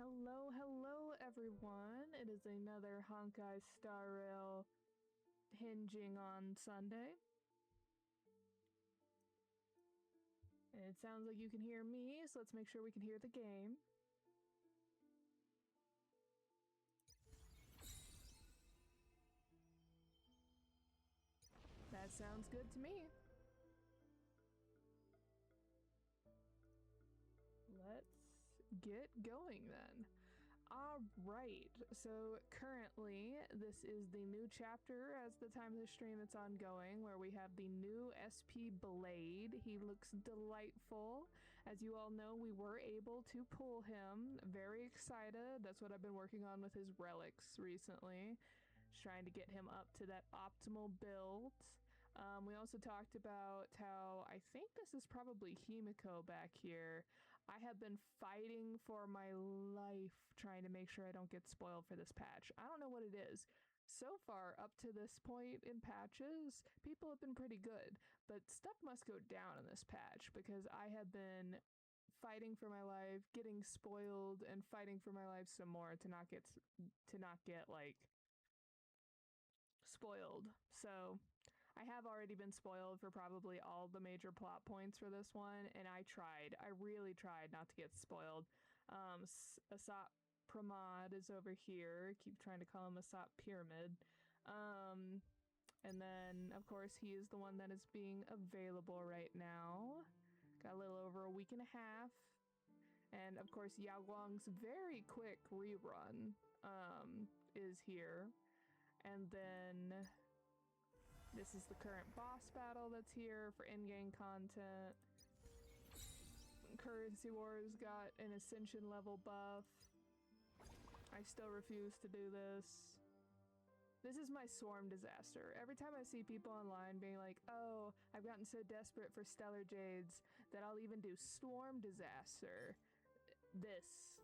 Hello, hello everyone. It is another Honkai Star Rail hinging on Sunday. And it sounds like you can hear me, so let's make sure we can hear the game. That sounds good to me. Let's get going then. Alright, so currently this is the new chapter as the time of the stream it's ongoing, where we have the new SP Blade. He looks delightful. As you all know, we were able to pull him. Very excited. That's what I've been working on with his relics recently. Just trying to get him up to that optimal build. We also talked about how I think this is probably Himiko back here. I have been fighting for my life trying to make sure I don't get spoiled for this patch. I don't know what it is. So far, up to this point in patches, people have been pretty good, but stuff must go down in this patch because I have been fighting for my life, getting spoiled, and fighting for my life some more to not get like spoiled. So I have already been spoiled for probably all the major plot points for this one, and I really tried not to get spoiled. Asap Pramod is over here. I keep trying to call him Asap Pyramid. And then, of course, he is the one that is being available right now. Got a little over a week and a half. And, of course, Yao Guang's very quick rerun is here. And then this is the current boss battle that's here for in-game content. Currency Wars got an Ascension level buff. I still refuse to do this. This is my swarm disaster. Every time I see people online being like, oh, I've gotten so desperate for Stellar Jades that I'll even do swarm disaster. This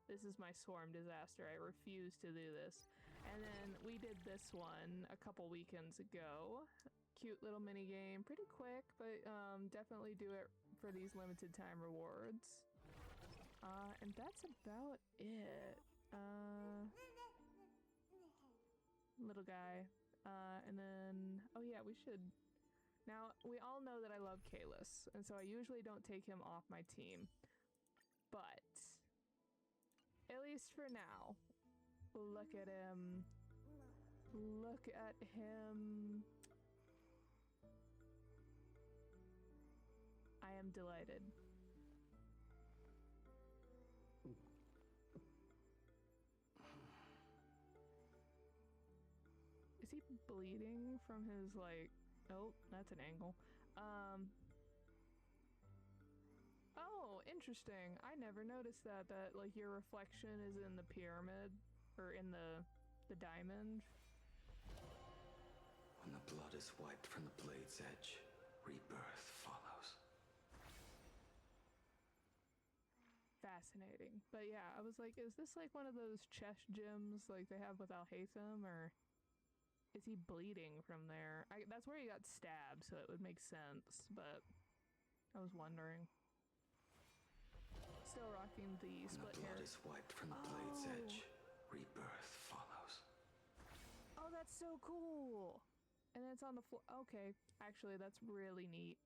is my swarm disaster. I refuse to do this. And then we did this one a couple weekends ago. Cute little mini game, pretty quick, but definitely do it for these limited time rewards. And that's about it. Little guy. And then, oh yeah, we should. Now, we all know that I love Kalis, and so I usually don't take him off my team. But at least for now, look at him. Look at him. I am delighted. Is he bleeding from his, like... Oh, that's an angle. Oh, interesting. I never noticed that like your reflection is in the pyramid or in the diamond. When the blood is wiped from the blade's edge, rebirth follows. Fascinating. But yeah, I was like, is this like one of those chest gems like they have with Al-Haytham, or is he bleeding from there? That's where he got stabbed, so it would make sense, but I was wondering. Still rocking the split hair. When the blood is wiped from the blade's edge, rebirth follows. Oh, that's so cool! And it's on the floor. Okay, actually, that's really neat.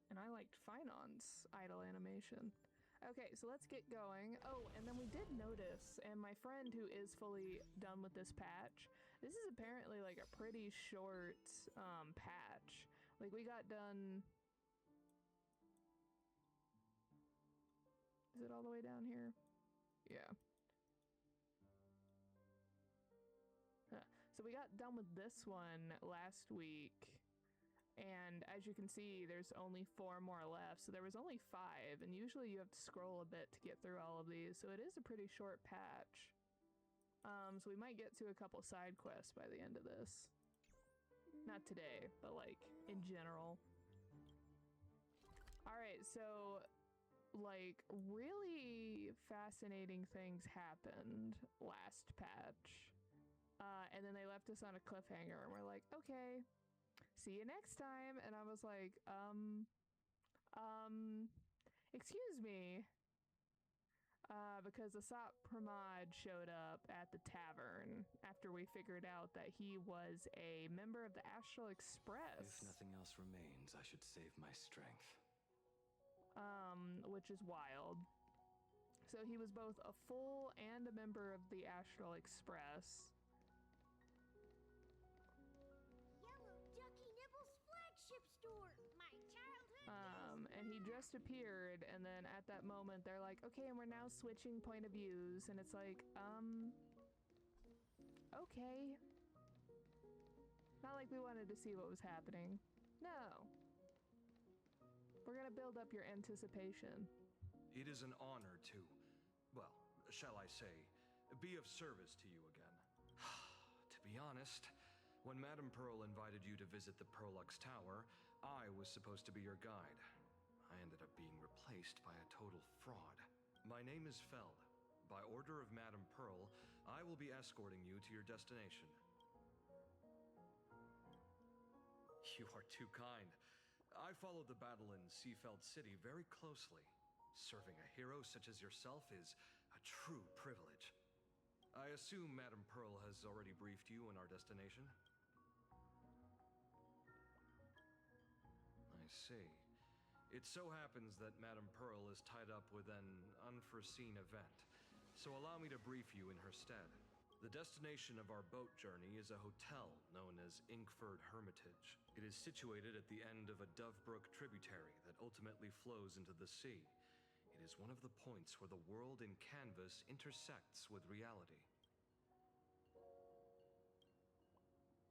And I liked Finon's idle animation. Okay, so let's get going. Oh, and then we did notice, and my friend who is fully done with this patch, this is apparently like a pretty short patch. Like we got done... Is it all the way down here? Yeah. So we got done with this one last week, and as you can see, there's only 4 more left, so there was only 5, and usually you have to scroll a bit to get through all of these, so it is a pretty short patch. So we might get to a couple side quests by the end of this. Not today, but like, in general. Alright, so like really fascinating things happened last patch. And then they left us on a cliffhanger and we're like, okay, see you next time. And I was like, excuse me. Because Asap Pramod showed up at the tavern after we figured out that he was a member of the Astral Express. If nothing else remains, I should save my strength. Which is wild. So he was both a full and a member of the Astral Express. Yellow Ducky Nibble's flagship store, my childhood. And he just appeared, and then at that moment they're like, okay, and we're now switching point of views, and it's like, okay. Not like we wanted to see what was happening. No. We're gonna build up your anticipation. It is an honor to, well, shall I say, be of service to you again. To be honest, when Madame Pearl invited you to visit the Perlux Tower, I was supposed to be your guide. I ended up being replaced by a total fraud. My name is Feld. By order of Madame Pearl, I will be escorting you to your destination. You are too kind. I followed the battle in Seafeld City very closely. Serving a hero such as yourself is a true privilege. I assume Madame Pearl has already briefed you on our destination? I see. It so happens that Madame Pearl is tied up with an unforeseen event, so allow me to brief you in her stead. The destination of our boat journey is a hotel known as Inkford Hermitage. It is situated at the end of a Dovebrook tributary that ultimately flows into the sea. It is one of the points where the world in canvas intersects with reality.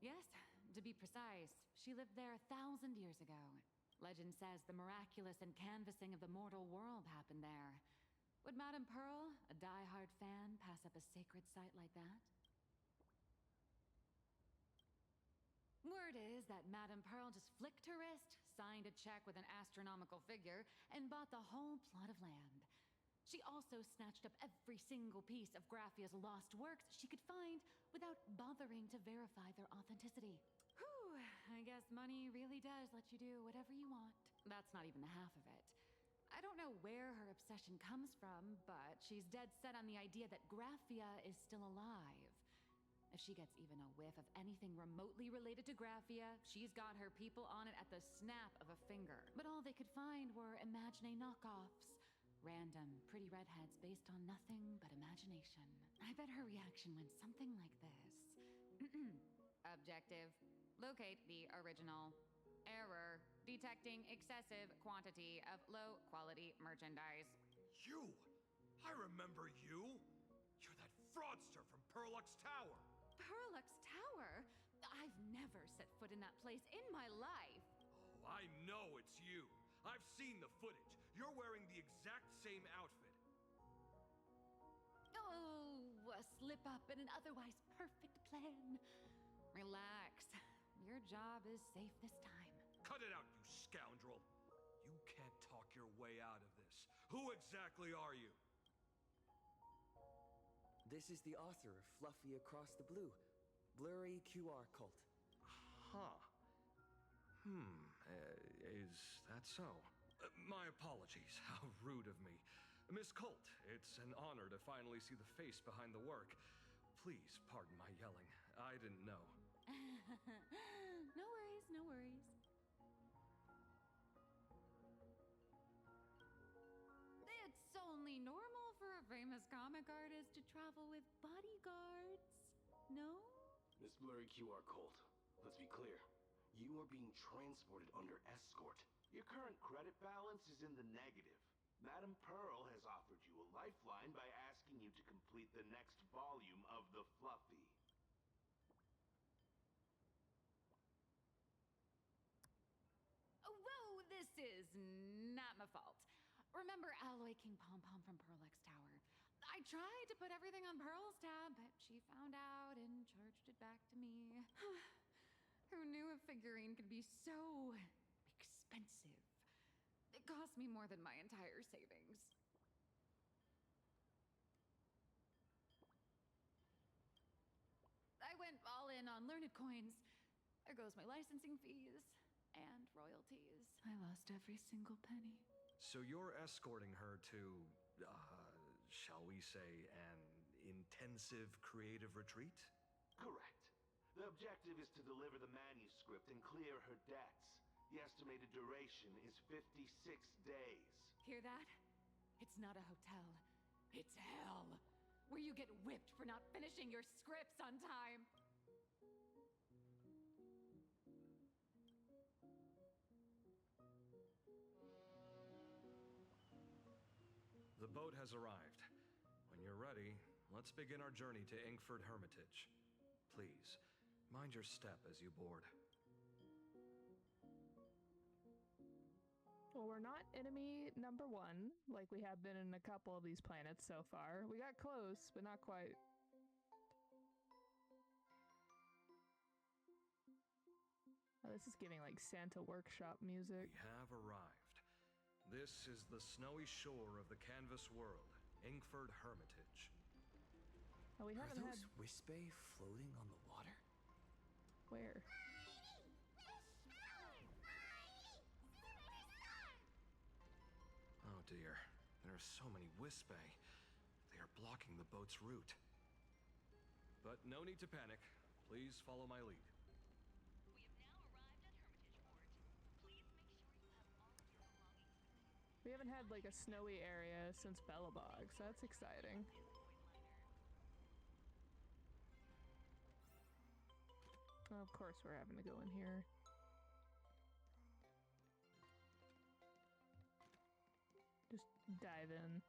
Yes, to be precise, she lived there 1,000 years ago. Legend says the miraculous canvassing of the mortal world happened there. Would Madame Pearl, a die-hard fan, pass up a sacred site like that? Word is that Madame Pearl just flicked her wrist, signed a check with an astronomical figure, and bought the whole plot of land. She also snatched up every single piece of Graphia's lost works she could find without bothering to verify their authenticity. Whew, I guess money really does let you do whatever you want. That's not even the half of it. I don't know where her obsession comes from, but she's dead set on the idea that Graphia is still alive. If she gets even a whiff of anything remotely related to Graphia, she's got her people on it at the snap of a finger. But all they could find were Imagine knockoffs. Random, pretty redheads based on nothing but imagination. I bet her reaction went something like this. Objective. Locate the original. Error. Detecting excessive quantity of low-quality merchandise. You! I remember you! You're that fraudster from Perlux Tower! Perlux Tower? I've never set foot in that place in my life. Oh, I know it's you! I've seen the footage. You're wearing the exact same outfit. Oh, a slip-up in an otherwise perfect plan. Relax. Your job is safe this time. Cut it out, you scoundrel! You can't talk your way out of this. Who exactly are you? This is the author of Fluffy Across the Blue, Blurry QR Cult. Huh. Is that so? My apologies. How rude of me. Miss Colt, it's an honor to finally see the face behind the work. Please pardon my yelling. I didn't know. No worries, no worries. It's only normal for a famous comic artist to travel with bodyguards, no? Miss Blurry QR Colt, let's be clear. You are being transported under escort. Your current credit balance is in the negative. Madame Pearl has offered you a lifeline by asking you to complete the next volume of the Fluffy. Whoa, this is not my fault. Remember Alloy King Pom Pom from Perlux Tower? I tried to put everything on Pearl's tab, but she found out and charged it back to me. Who knew a figurine could be so expensive? It cost me more than my entire savings. I went all in on learned coins. There goes my licensing fees and royalties. I lost every single penny. So you're escorting her to, shall we say, an intensive creative retreat? Correct. The objective is to deliver the manuscript and clear her debts. The estimated duration is 56 days. Hear that? It's not a hotel. It's hell. Where you get whipped for not finishing your scripts on time. The boat has arrived. When you're ready, let's begin our journey to Inkford Hermitage. Please, mind your step as you board. Well, we're not enemy number one, like we have been in a couple of these planets so far. We got close, but not quite. Oh, this is giving like Santa workshop music. We have arrived. This is the snowy shore of the canvas world, Inkford Hermitage. Oh, we Are haven't had... those Wispe floating on the water? Where? Oh dear, there are so many Wispe. They are blocking the boat's route. But no need to panic. Please follow my lead. We have now arrived at Hermitage Port. Please make sure you have all of your belongings with you. We haven't had like a snowy area since Bellabog, so that's exciting. Of course we're having to go in here. Just dive in.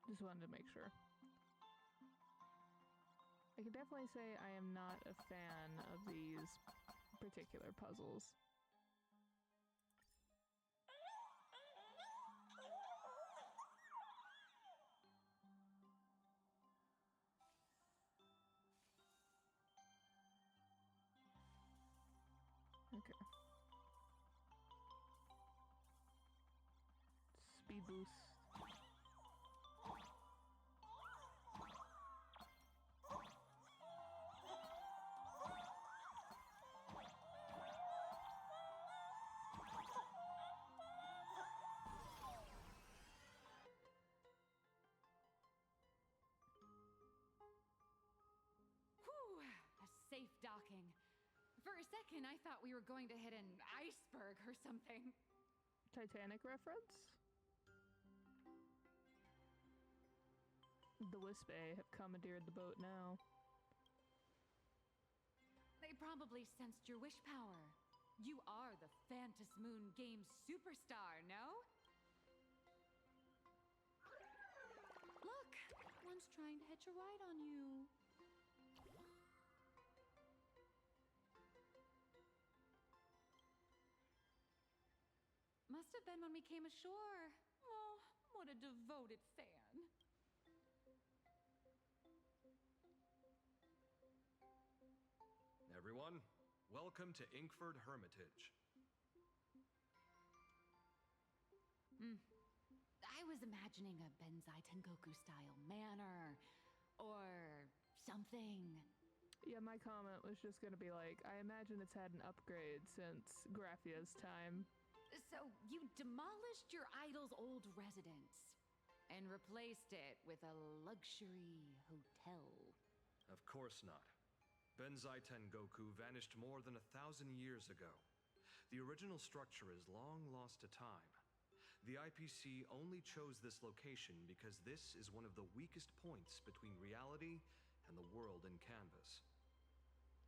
Just wanted to make sure. I can definitely say I am not a fan of these particular puzzles. Okay. Speed boost. Whew, a safe docking. For a second, I thought we were going to hit an iceberg or something. Titanic reference? The Wispe have commandeered the boat now. They probably sensed your wish power. You are the Phantas Moon Games superstar, no? Look, one's trying to hitch a ride on you. Must have been when we came ashore. Oh, what a devoted fan. Everyone, welcome to Inkford Hermitage. I was imagining a Benzai Tengoku style manor or something. Yeah, my comment was just gonna be like, I imagine it's had an upgrade since Graphia's time. So you demolished your idol's old residence. and replaced it with a luxury hotel. Of course not. Benzai Tengoku vanished more than 1,000 years ago. The original structure is long lost to time. The IPC only chose this location because this is one of the weakest points between reality and the world in canvas.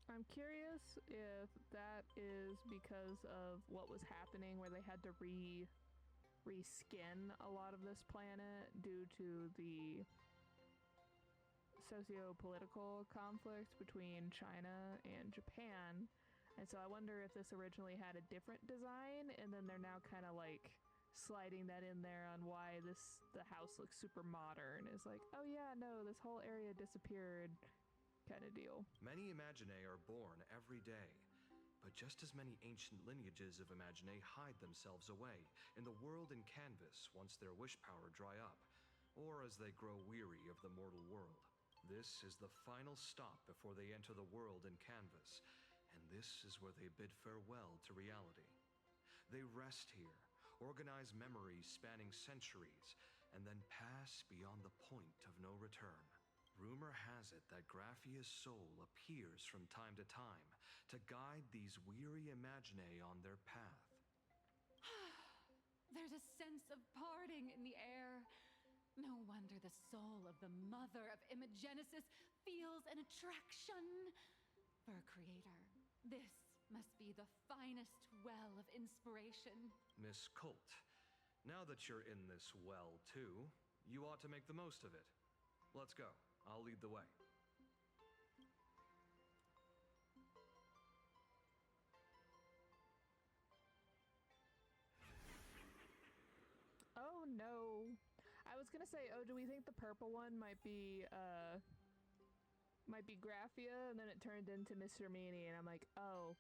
I'm curious if that is because of what was happening where they had to reskin a lot of this planet due to the socio-political conflict between China and Japan. And so I wonder if this originally had a different design and then they're now kind of like sliding that in there on why the house looks super modern. Is like, oh yeah, no, this whole area disappeared kind of deal. Many Imaginae are born every day, but just as many ancient lineages of Imaginae hide themselves away in the world in canvas once their wish power dry up, or as they grow weary of the mortal world. This is the final stop before they enter the world in canvas, and this is where they bid farewell to reality. They rest here, organize memories spanning centuries, and then pass beyond the point of no return. Rumor has it that Graphia's soul appears from time to time to guide these weary Imaginae on their path. There's a sense of parting in the air. No wonder the soul of the mother of Imagenesis feels an attraction for a creator. This must be the finest well of inspiration. Miss Colt, now that you're in this well too, you ought to make the most of it. Let's go. I'll lead the way. Oh no. I was gonna say, oh, do we think the purple one might be Graphia, and then it turned into Mr. Meanie, and I'm like, oh,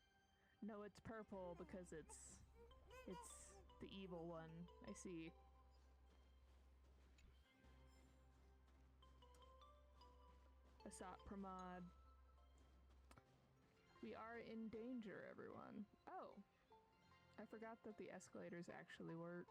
no, it's purple because it's the evil one. I see. Asat Pramod. We are in danger, everyone. Oh, I forgot that the escalators actually work.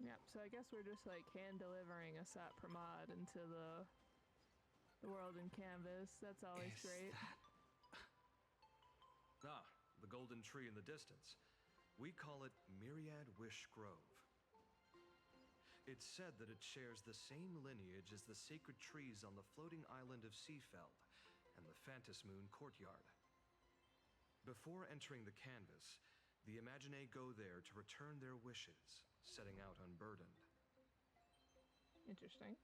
Yep, so I guess we're just like hand delivering a Sat Pramod into the world in canvas. That's always great. Ah, the golden tree in the distance. We call it Myriad Wish Grove. It's said that it shares the same lineage as the sacred trees on the floating island of Seafeld and the Phantas Moon courtyard. Before entering the canvas, the Imaginae go there to return their wishes, setting out unburdened. Interesting.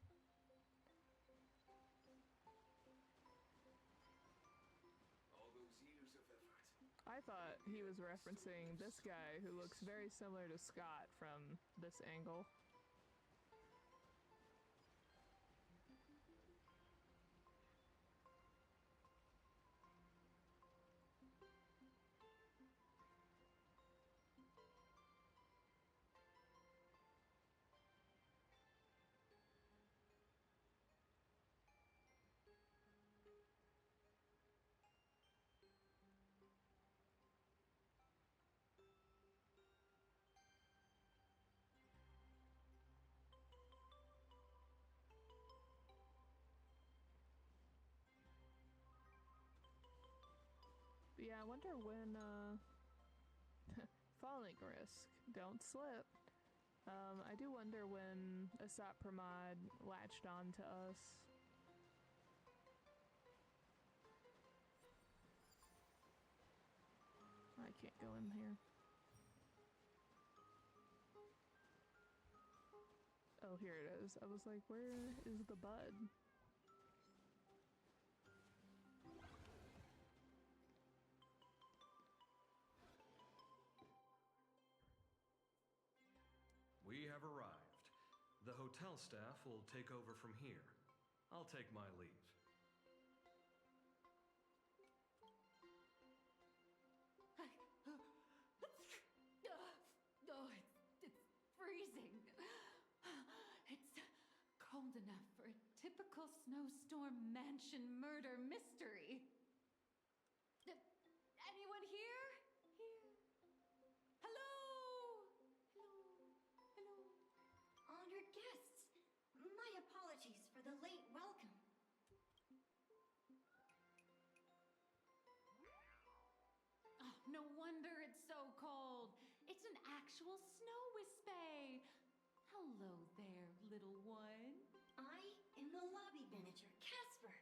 All those years of effort. I thought he was referencing this guy who looks very similar to Scott from this angle. Yeah, I wonder when, falling risk, don't slip. I do wonder when Asat Pramod latched on to us. I can't go in here. Oh, here it is. I was like, where is the bud? We have arrived. The hotel staff will take over from here. I'll take my leave. enough for a typical snowstorm mansion murder mystery. Anyone here? Here? Hello? Hello? Hello? Honored guests, my apologies for the late welcome. Oh, no wonder it's so cold. It's an actual snow wispy. Hello there, little one. I am the lobby manager, Casper.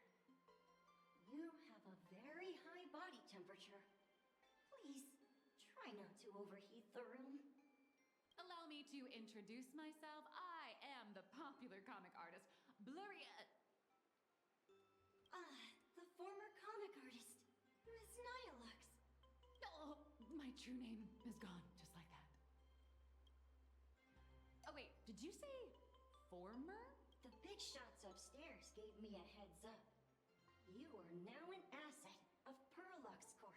You have a very high body temperature. Please, try not to overheat the room. Allow me to introduce myself. I am the popular comic artist, Blurry... The former comic artist, Miss Nihilux. Oh, my true name is gone, just like that. Oh wait, did you say former? The big shots upstairs gave me a heads up. You are now an asset of Perlux Corp.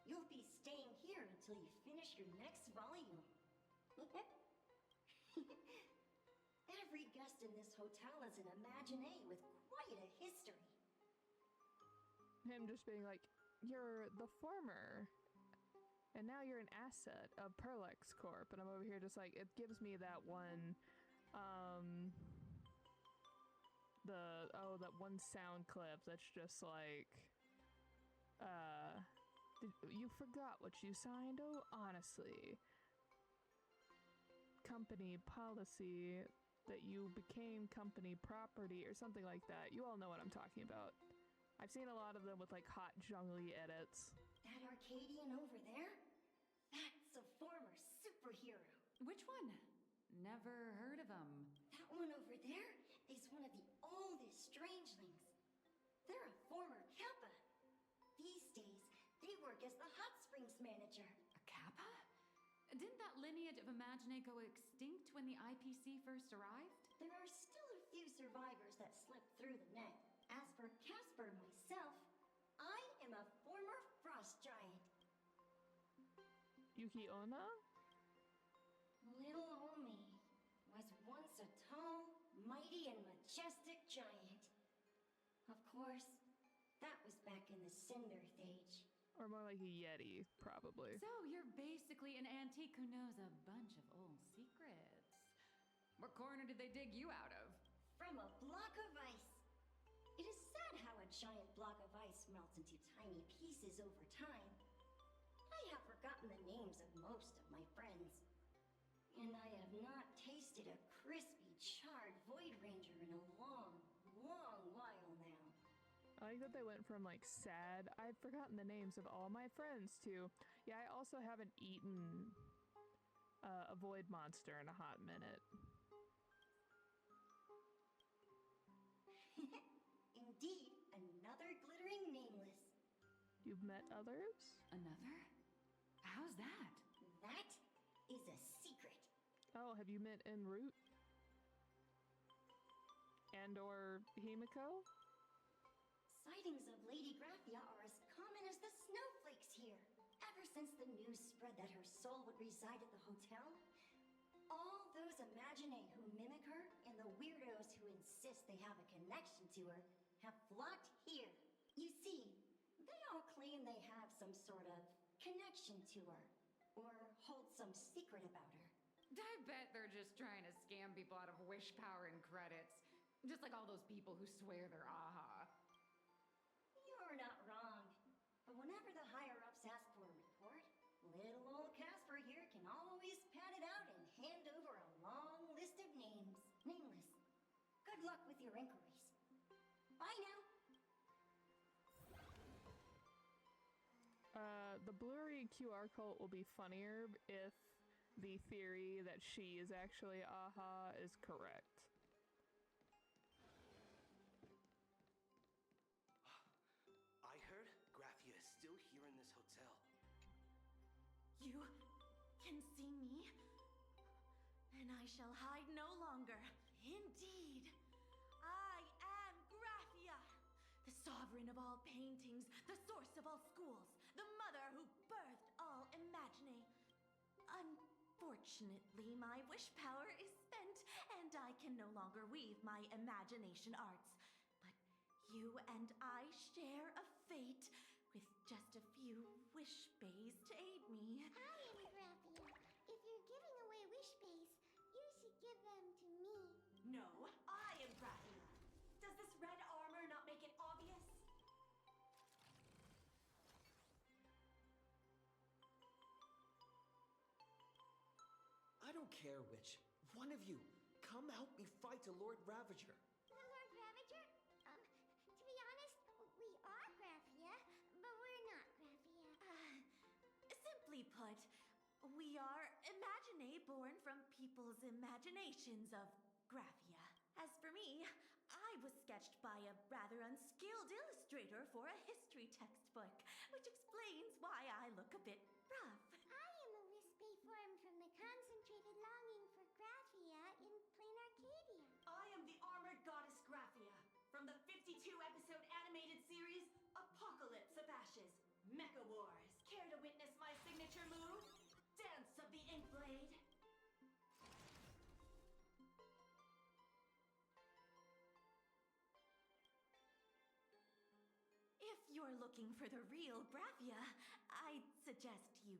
You'll be staying here until you finish your next volume. Every guest in this hotel is an Imaginé with quite a history. Him just being like, you're the former, and now you're an asset of Perlux Corp. And I'm over here just like, it gives me that one, that one sound clip that's just like, you forgot what you signed? Oh, honestly. Company policy that you became company property or something like that. You all know what I'm talking about. I've seen a lot of them with like hot jungly edits. That Arcadian over there? That's a former superhero. Which one? Never heard of him. That one over there is one of the oldest strangelings. They're a former Kappa. These days, they work as the hot springs manager. A Kappa? Didn't that lineage of Imaginé go extinct when the IPC first arrived? There are still a few survivors that slipped through the net. As for Casper myself, I am a former frost giant. Yuki Onna? Little Omi was once a tall, mighty, and majestic giant. Of course, that was back in the Cinder Age. Or more like a Yeti, probably. So you're basically an antique who knows a bunch of old secrets. What corner did they dig you out of? From a block of ice. It is sad how a giant block of ice melts into tiny pieces over time. I have forgotten the names of most of my friends. And I have not tasted a crispy, charred Void Ranger in a long, long while now. I like that they went from like sad, I've forgotten the names of all my friends, to, yeah, I also haven't eaten a void monster in a hot minute. Indeed, another glittering nameless. You've met others? Another? How's that? That is a secret. Oh, have you met En route? And or Himiko? Sightings of Lady Graphia are as common as the snowflakes here. Ever since the news spread that her soul would reside at the hotel, all those Imaginé who mimic her and the weirdos who insist they have a connection to her have flocked here. You see, they all claim they have some sort of connection to her, or hold some secret about her. I bet they're just trying to scam people out of wish power and credits. Just like all those people who swear they're AHA. You're not wrong. But whenever the higher-ups ask for a report, little old Casper here can always pad it out and hand over a long list of names. Nameless. Good luck with your inquiries. Bye now. The blurry QR code will be funnier if the theory that she is actually AHA is correct. I heard Graphia is still here in this hotel. You can see me, and I shall hide no longer. Indeed, I am Graphia, the sovereign of all paintings, the source of all schools, the mother who birthed all Imaginé. Unfortunately, my wish power is spent, and I can no longer weave my imagination arts. But you and I share a fate with just a few wish bays to aid me. I am Graphia. If you're giving away wish bays, you should give them to me. No, I am Graphia. Does this red armor not make it obvious? I don't care which. One of you, come help me fight a Lord Ravager. The Lord Ravager? To be honest, we are Graphia, but we're not Graphia. Simply put, we are Imaginae born from people's imaginations of Graphia. As for me, I was sketched by a rather unskilled illustrator for a history textbook, which explains why I look a bit rough. I am a wispy formed from the concentrated longing for Graphia in plain Arcadia. I am the armored goddess Graphia from the 52-episode animated series Apocalypse of Ashes, Mecha Wars. Care to witness my signature move? Dance of the Inkblade. If you're looking for the real Graphia, I'd suggest you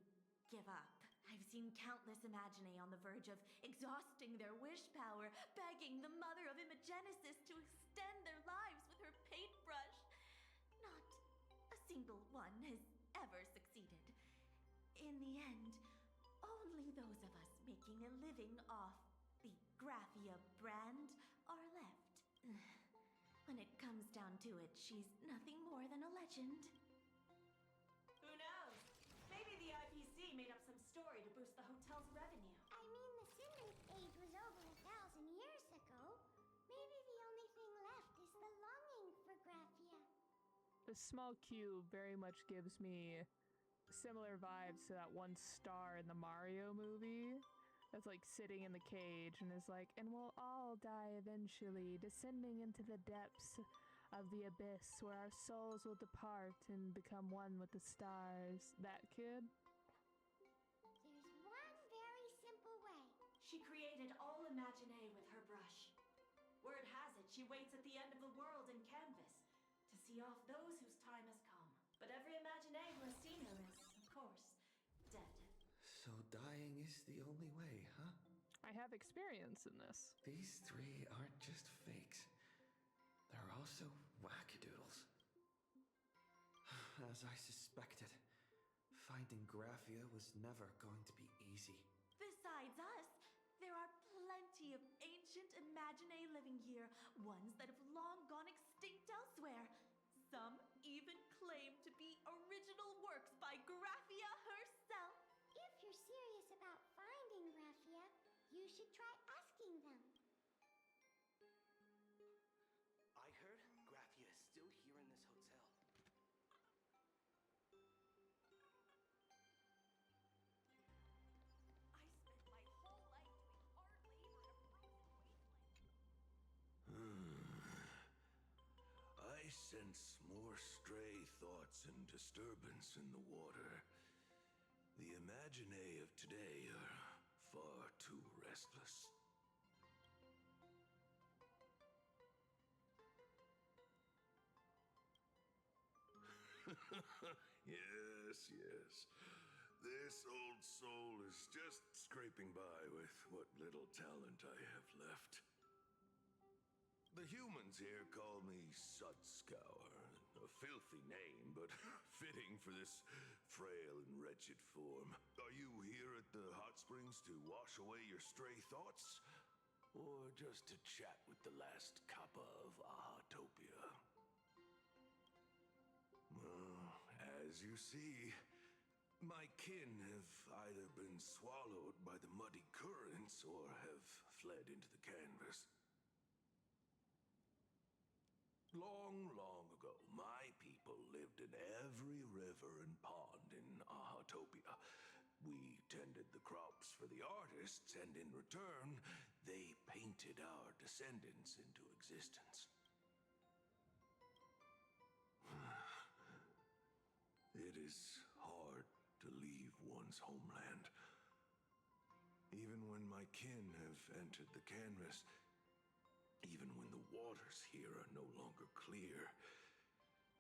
give up. I've seen countless Imaginae on the verge of exhausting their wish power, begging the mother of Imagenesis to extend their lives with her paintbrush. Not a single one has ever succeeded. In the end, only those of us making a living off the Graphia brand are left. When it comes down to it, she's nothing more than a legend. Who knows? Maybe the IPC made up some story to boost the hotel's revenue. I mean, the Synth age was over 1,000 years ago. Maybe the only thing left is the longing for Graphia. The small cube very much gives me similar vibes to that one star in the Mario movie that's like sitting in the cage and is like, and we'll all die eventually, descending into the depths of the abyss where our souls will depart and become one with the stars. That kid? There's one very simple way. She created all Imaginae with her brush. Word has it she waits at the end of the world in canvas to see off those whose time has come. But every Imaginae who has seen her is, of course, dead. So dying is the only way, huh? I have experience in this. These three aren't just fakes. They're also wackadoodles. As I suspected, finding Graphia was never going to be easy. Besides us, there are plenty of ancient Imaginae living here, ones that have long gone extinct elsewhere. Some even claim to be original works by Graphia herself. If you're serious about finding Graphia, you should try asking them. I heard Graphia is still here in this hotel. I spent my whole life doing hard labor in a frozen wasteland. I sense more stray thoughts and disturbance in the water. The Imaginae of today are far too restless. Yes. This old soul is just scraping by with what little talent I have left. The humans here call me Sudscour, a filthy name, but fitting for this frail and wretched form. Are you here at the hot springs to wash away your stray thoughts? Or just to chat with the last kappa of Ahatopia? Well, as you see, my kin have either been swallowed by the muddy currents or have fled into the canvas. Long ago, my people lived in every river and pond in Ahatopia. We tended the crops for the artists, and in return, they painted our descendants into existence. It is hard to leave one's homeland. Even when my kin have entered the canvas, even when the waters here are no longer clear,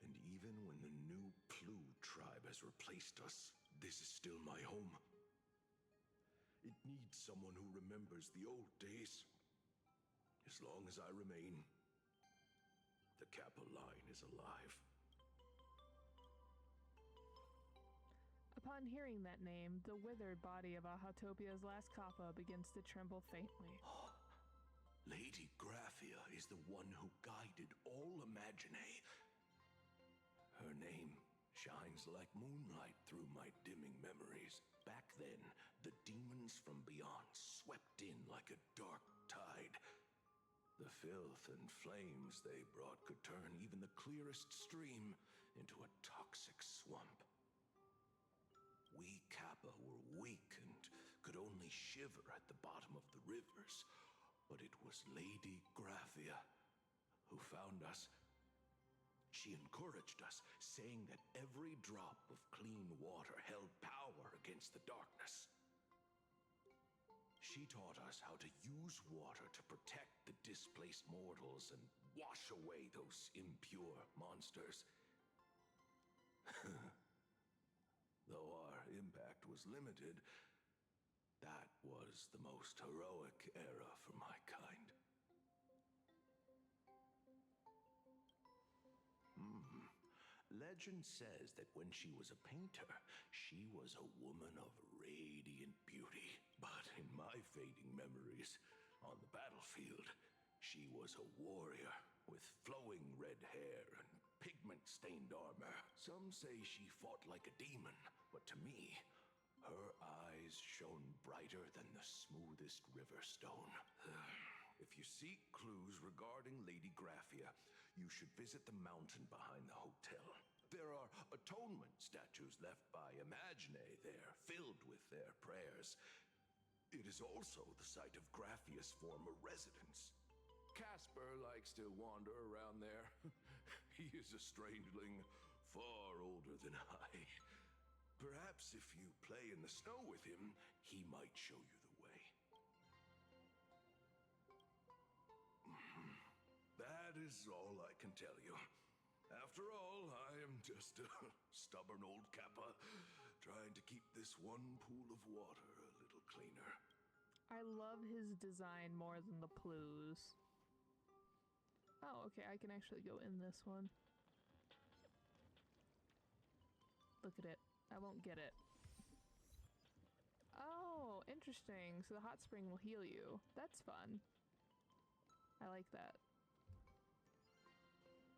and even when the new Plu tribe has replaced us, this is still my home. It needs someone who remembers the old days. As long as I remain, the Kappa line is alive. Upon hearing that name, the withered body of Ahatopia's last Kappa begins to tremble faintly. Lady Graphia is the one who guided all Imaginae. Her name shines like moonlight through my dimming memories. Back then, the demons from beyond swept in like a dark tide. The filth and flames they brought could turn even the clearest stream into a toxic swamp. We Kappa were weak and could only shiver at the bottom of the rivers, but it was Lady Graphia who found us. She encouraged us, saying that every drop of clean water held power against the darkness. She taught us how to use water to protect the displaced mortals and wash away those impure monsters. Though our impact was limited, that was the most heroic era for my kind. Legend says that when she was a painter, she was a woman of radiant beauty. But in my fading memories, on the battlefield, she was a warrior with flowing red hair and pigment-stained armor. Some say she fought like a demon, but to me, her eyes shone brighter than the smoothest river stone. If you seek clues regarding Lady Graphia, you should visit the mountain behind the hotel. There are atonement statues left by Imaginae there, filled with their prayers. It is also the site of Graphia's former residence. Casper likes to wander around there. He is a strangeling far older than I. Perhaps if you play in the snow with him, he might show you the way. That is all I can tell you. After all, I am just a stubborn old Kappa, trying to keep this one pool of water a little cleaner. I love his design more than the Plus. Oh, okay, I can actually go in this one. Look at it. I won't get it. Oh, interesting. So the hot spring will heal you. That's fun. I like that.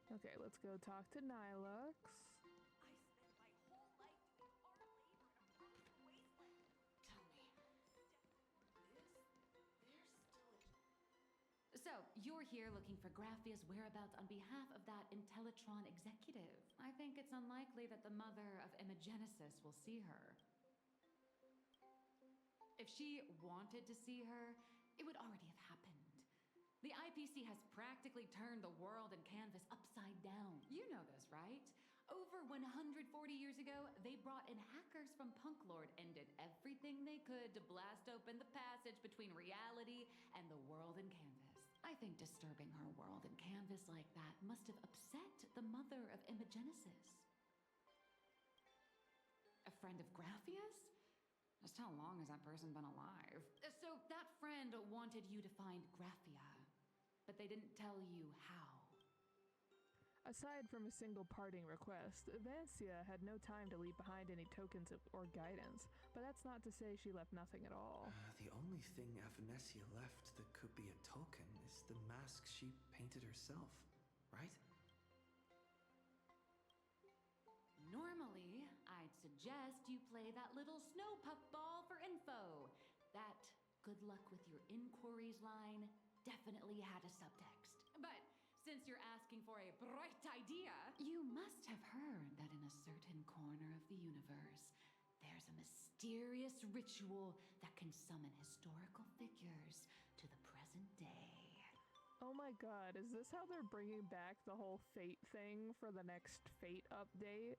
Okay, let's go talk to Nilux. So, you're here looking for Graphia's whereabouts on behalf of that Intellitron executive. I think it's unlikely that the mother of Imagenesis will see her. If she wanted to see her, it would already have happened. The IPC has practically turned the world and canvas upside down. You know this, right? Over 140 years ago, they brought in hackers from Punk Lord and did everything they could to blast open the passage between reality and the world and canvas. I think disturbing her world and canvas like that must have upset the mother of Imagenesis. A friend of Graphia's? Just how long has that person been alive? So that friend wanted you to find Graphia, but they didn't tell you how. Aside from a single parting request, Vancia had no time to leave behind any tokens or guidance, but that's not to say she left nothing at all. The only thing Avanesia left that could be a token is the mask she painted herself, right? Normally, I'd suggest you play that little snow puff ball for info. That good luck with your inquiries line definitely had a subtext. But since you're asking for a bright idea, you must have heard that in a certain corner of the universe, there's a mysterious ritual that can summon historical figures to the present day. Oh my god, is this how they're bringing back the whole Fate thing for the next Fate update?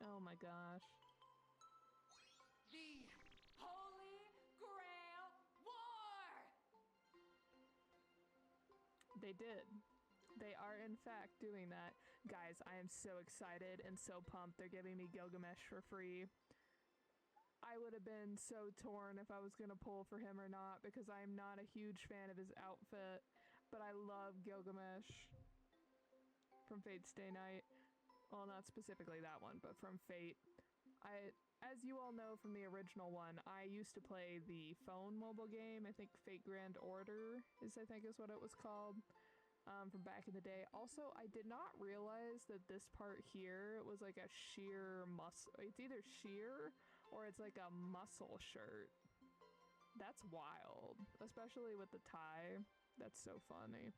Oh my gosh. The Holy Grail They did. They are, in fact, doing that. Guys, I am so excited and so pumped. They're giving me Gilgamesh for free. I would have been so torn if I was going to pull for him or not, because I am not a huge fan of his outfit, but I love Gilgamesh from Fate's Stay Night. Well, not specifically that one, but from Fate. As you all know from the original one, I used to play the phone mobile game. I think Fate Grand Order is what it was called. From back in the day. Also, I did not realize that this part here was like a sheer muscle. It's either sheer or it's like a muscle shirt. That's wild, especially with the tie. That's so funny.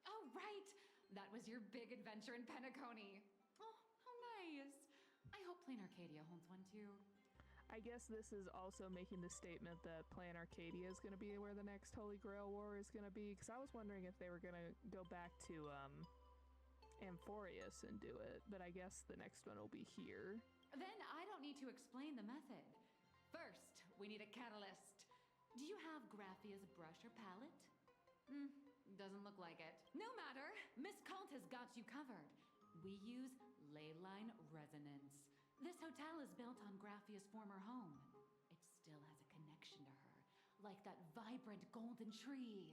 Oh, right! That was your big adventure in Penacony. Oh, how nice. I hope Plain Arcadia holds one too. I guess this is also making the statement that Plan Arcadia is going to be where the next Holy Grail War is going to be, because I was wondering if they were going to go back to Amphorius and do it, but I guess the next one will be here. Then I don't need to explain the method. First, we need a catalyst. Do you have Graphia's brush or palette? Doesn't look like it. No matter, Miss Kalt has got you covered. We use ley line resonance. This hotel is built on Graphia's former home. It still has a connection to her, like that vibrant golden tree.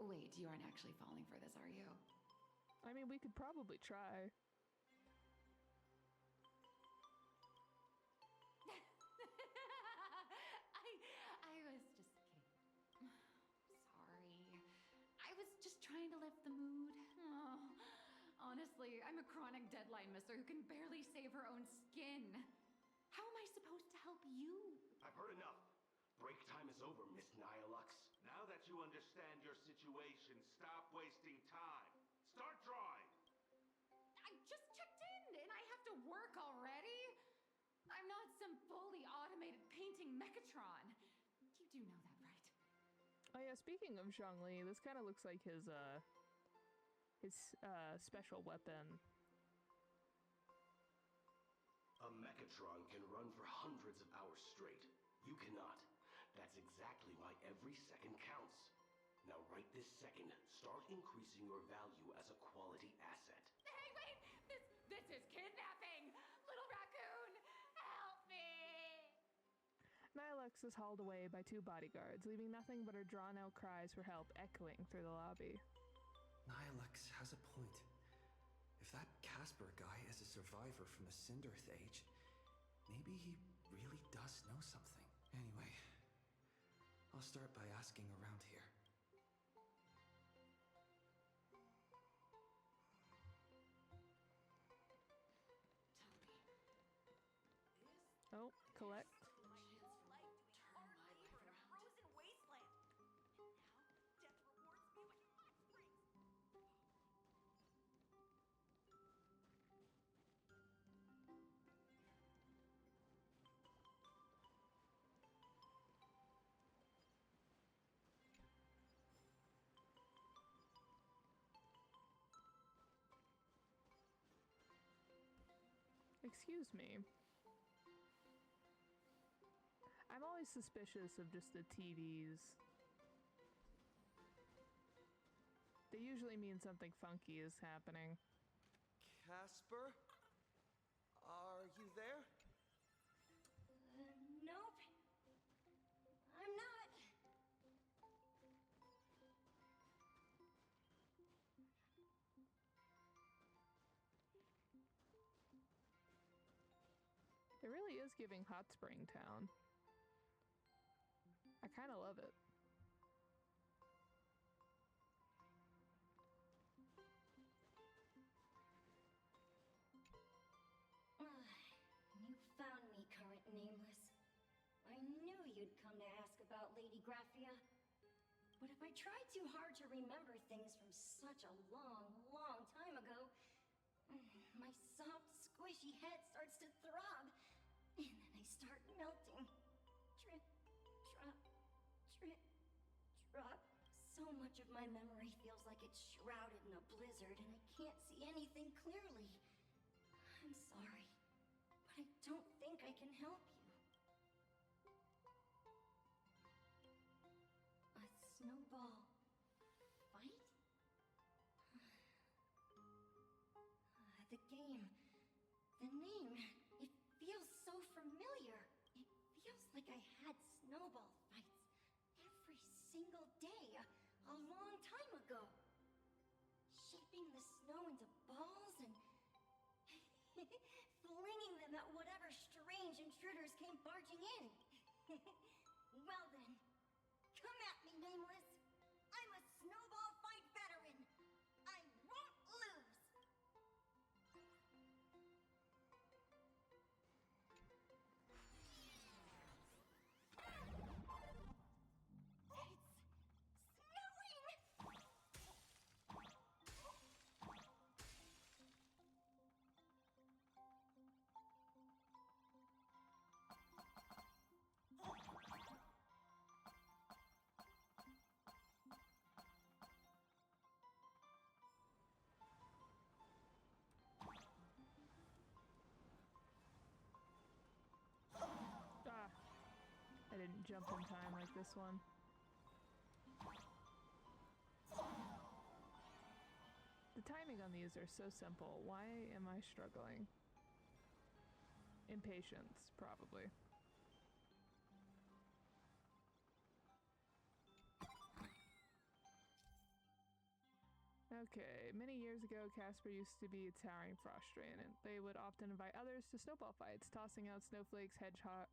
Wait, you aren't actually falling for this, are you? I mean, we could probably try. I was just kidding. Sorry. I was just trying to lift the mood. Oh. Honestly, I'm a chronic deadline misser who can barely save her own skin. How am I supposed to help you? I've heard enough. Break time is over, Miss Nihilux. Now that you understand your situation, stop wasting time. Start drawing. I just checked in and I have to work already? I'm not some fully automated painting Mechatron. You do know that, right? Oh yeah, speaking of Zhongli, this kind of looks like his special weapon. A Mechatron can run for hundreds of hours straight. You cannot. That's exactly why every second counts. Now right this second, start increasing your value as a quality asset. Hey, wait! This is kidnapping! Little raccoon, help me! Nihilux is hauled away by two bodyguards, leaving nothing but her drawn-out cries for help echoing through the lobby. Nihilux has a point. If that Casper guy is a survivor from the Cinderth Age, maybe he really does know something. Anyway, I'll start by asking around here. Oh, collect. Excuse me. I'm always suspicious of just the TVs. They usually mean something funky is happening. Casper? Are you there? Nope. I'm not. It really is giving Hot Spring Town. I kind of love it. You found me, current nameless. I knew you'd come to ask about Lady Graphia. But if I tried too hard to remember things from such a long, long time ago, my soft, squishy head starts to throb, and then I start melting. Drip, drop, drip, drop. So much of my memory feels like it's shrouded in a blizzard, and I can't see anything clearly. I'm sorry, but I don't think I can help you. A snowball fight? The game. The name. It feels so familiar. It feels like I had snowball fights every single day a long time ago. Shaping the snow into balls and flinging them at whatever strange intruders came barging in. Well then, come at me, Nameless. I'm a snowball fight veteran. I won't lose. Ah, I didn't jump in time like this one. The timing on these are so simple. Why am I struggling? Impatience, probably. Okay, many years ago, Casper used to be a towering frost drain, and they would often invite others to snowball fights, tossing out snowflakes, hedgehog,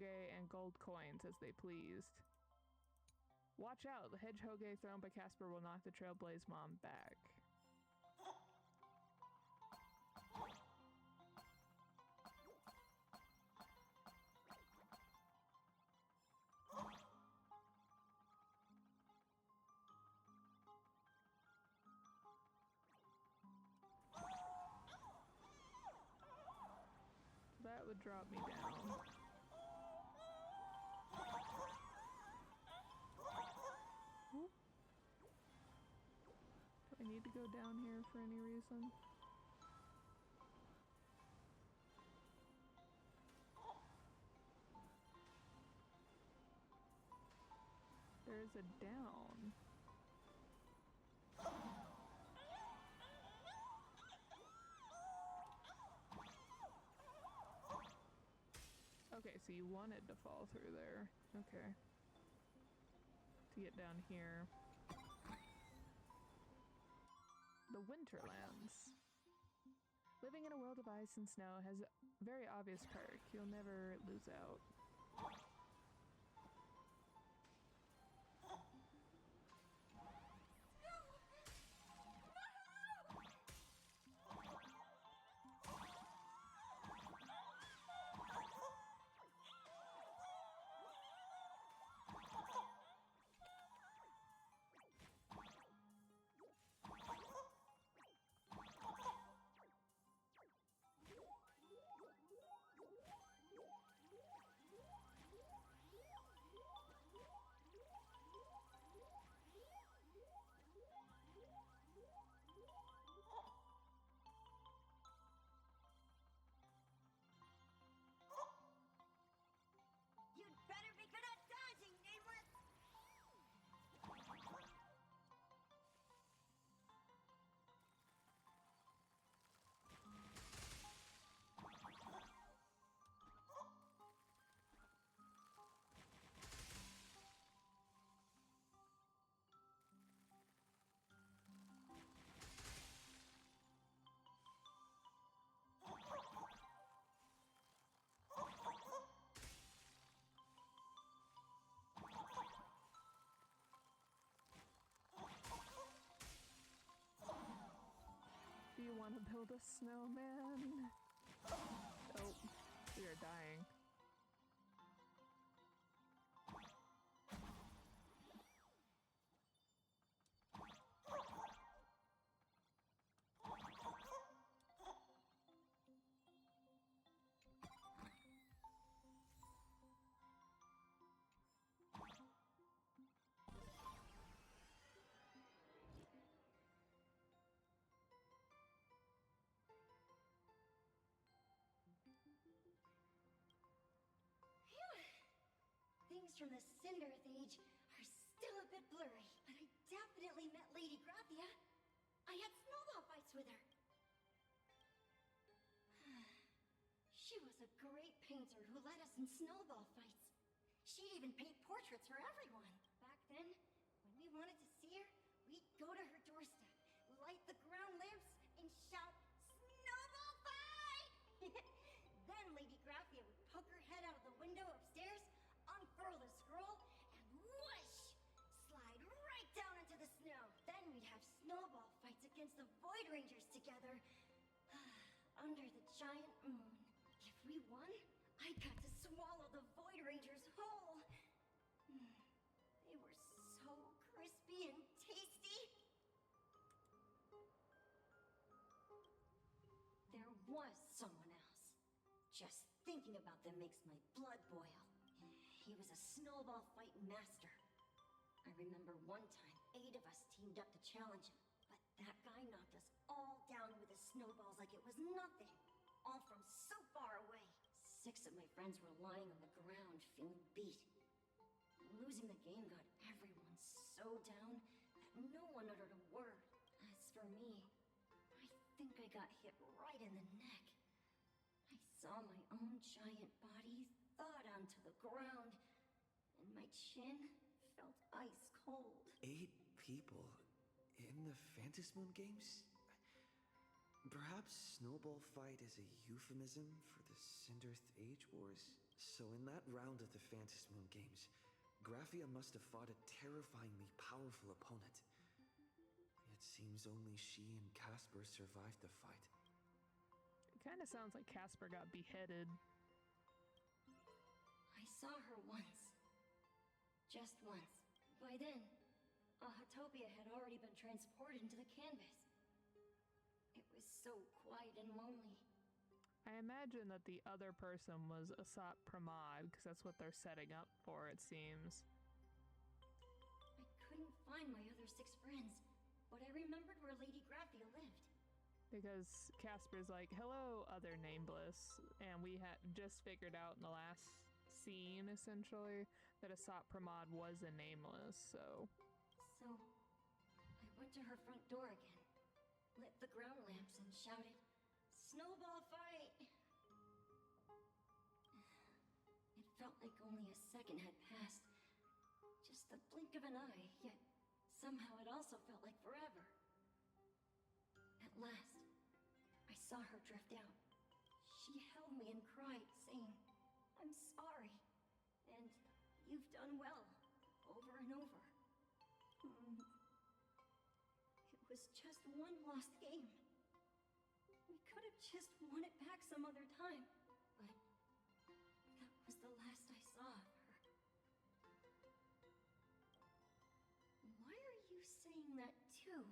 and gold coins as they pleased. Watch out, the hedgehog thrown by Casper will knock the Trailblaze Mom back. That would drop me down. Ooh. Do I need to go down here for any reason? There's a down. Okay, so you wanted to fall through there. Okay. To get down here. The Winterlands. Living in a world of ice and snow has a very obvious perk. You'll never lose out. You'd better be good at dodging, Nameless! Do you want to build a snowman? Oh, we are dying. from the Cinderth Age are still a bit blurry, but I definitely met Lady Grathia. I had snowball fights with her. She was a great painter who led us in snowball fights. She'd even paint portraits for everyone. Back then, when we wanted to see her, we'd go to her doorstep, light the ground lamps, and shout, "Snowball fight!" Then Lady Grathia would poke her head out of the window upstairs, unfurl the scroll, and whoosh! Slide right down into the snow. Then we'd have snowball fights against the Void Rangers together under the giant moon. If we won, I got to swallow the Void Rangers whole. They were so crispy and tasty. There was someone else. Just thinking about them makes my blood boil. He was a snowball fight master. I remember one time 8 of us teamed up to challenge him, but that guy knocked us all down with his snowballs like it was nothing. All from so far away. 6 of my friends were lying on the ground feeling beat. Losing the game got everyone so down that no one uttered a word. As for me, I think I got hit right in the neck. I saw my own giant body thud onto the ground, and my chin felt ice cold. 8 people in the Phantasmoon games? Perhaps Snowball Fight is a euphemism for the Cinderth Age Wars? So in that round of the Phantasmoon games, Graphia must have fought a terrifyingly powerful opponent. It seems only she and Casper survived the fight. It kind of sounds like Casper got beheaded. I saw her once. Just once. By then, Autopia had already been transported into the canvas. It was so quiet and lonely. I imagine that the other person was Asat Pramod, because that's what they're setting up for, it seems. I couldn't find my other 6 friends, but I remembered where Lady Grathia lived. Because Casper's like, "Hello, other nameless," and we had just figured out in the last scene, essentially, that Asat Pramod was a nameless, so... So, I went to her front door again, lit the ground lamps, and shouted, "Snowball fight!" It felt like only a second had passed. Just the blink of an eye, yet somehow it also felt like forever. At last, I saw her drift out. She held me and cried, saying, "I'm sorry, and you've done well," over and over. It was just one lost game. We could have just won it back some other time, but that was the last I saw of her. Why are you saying that too?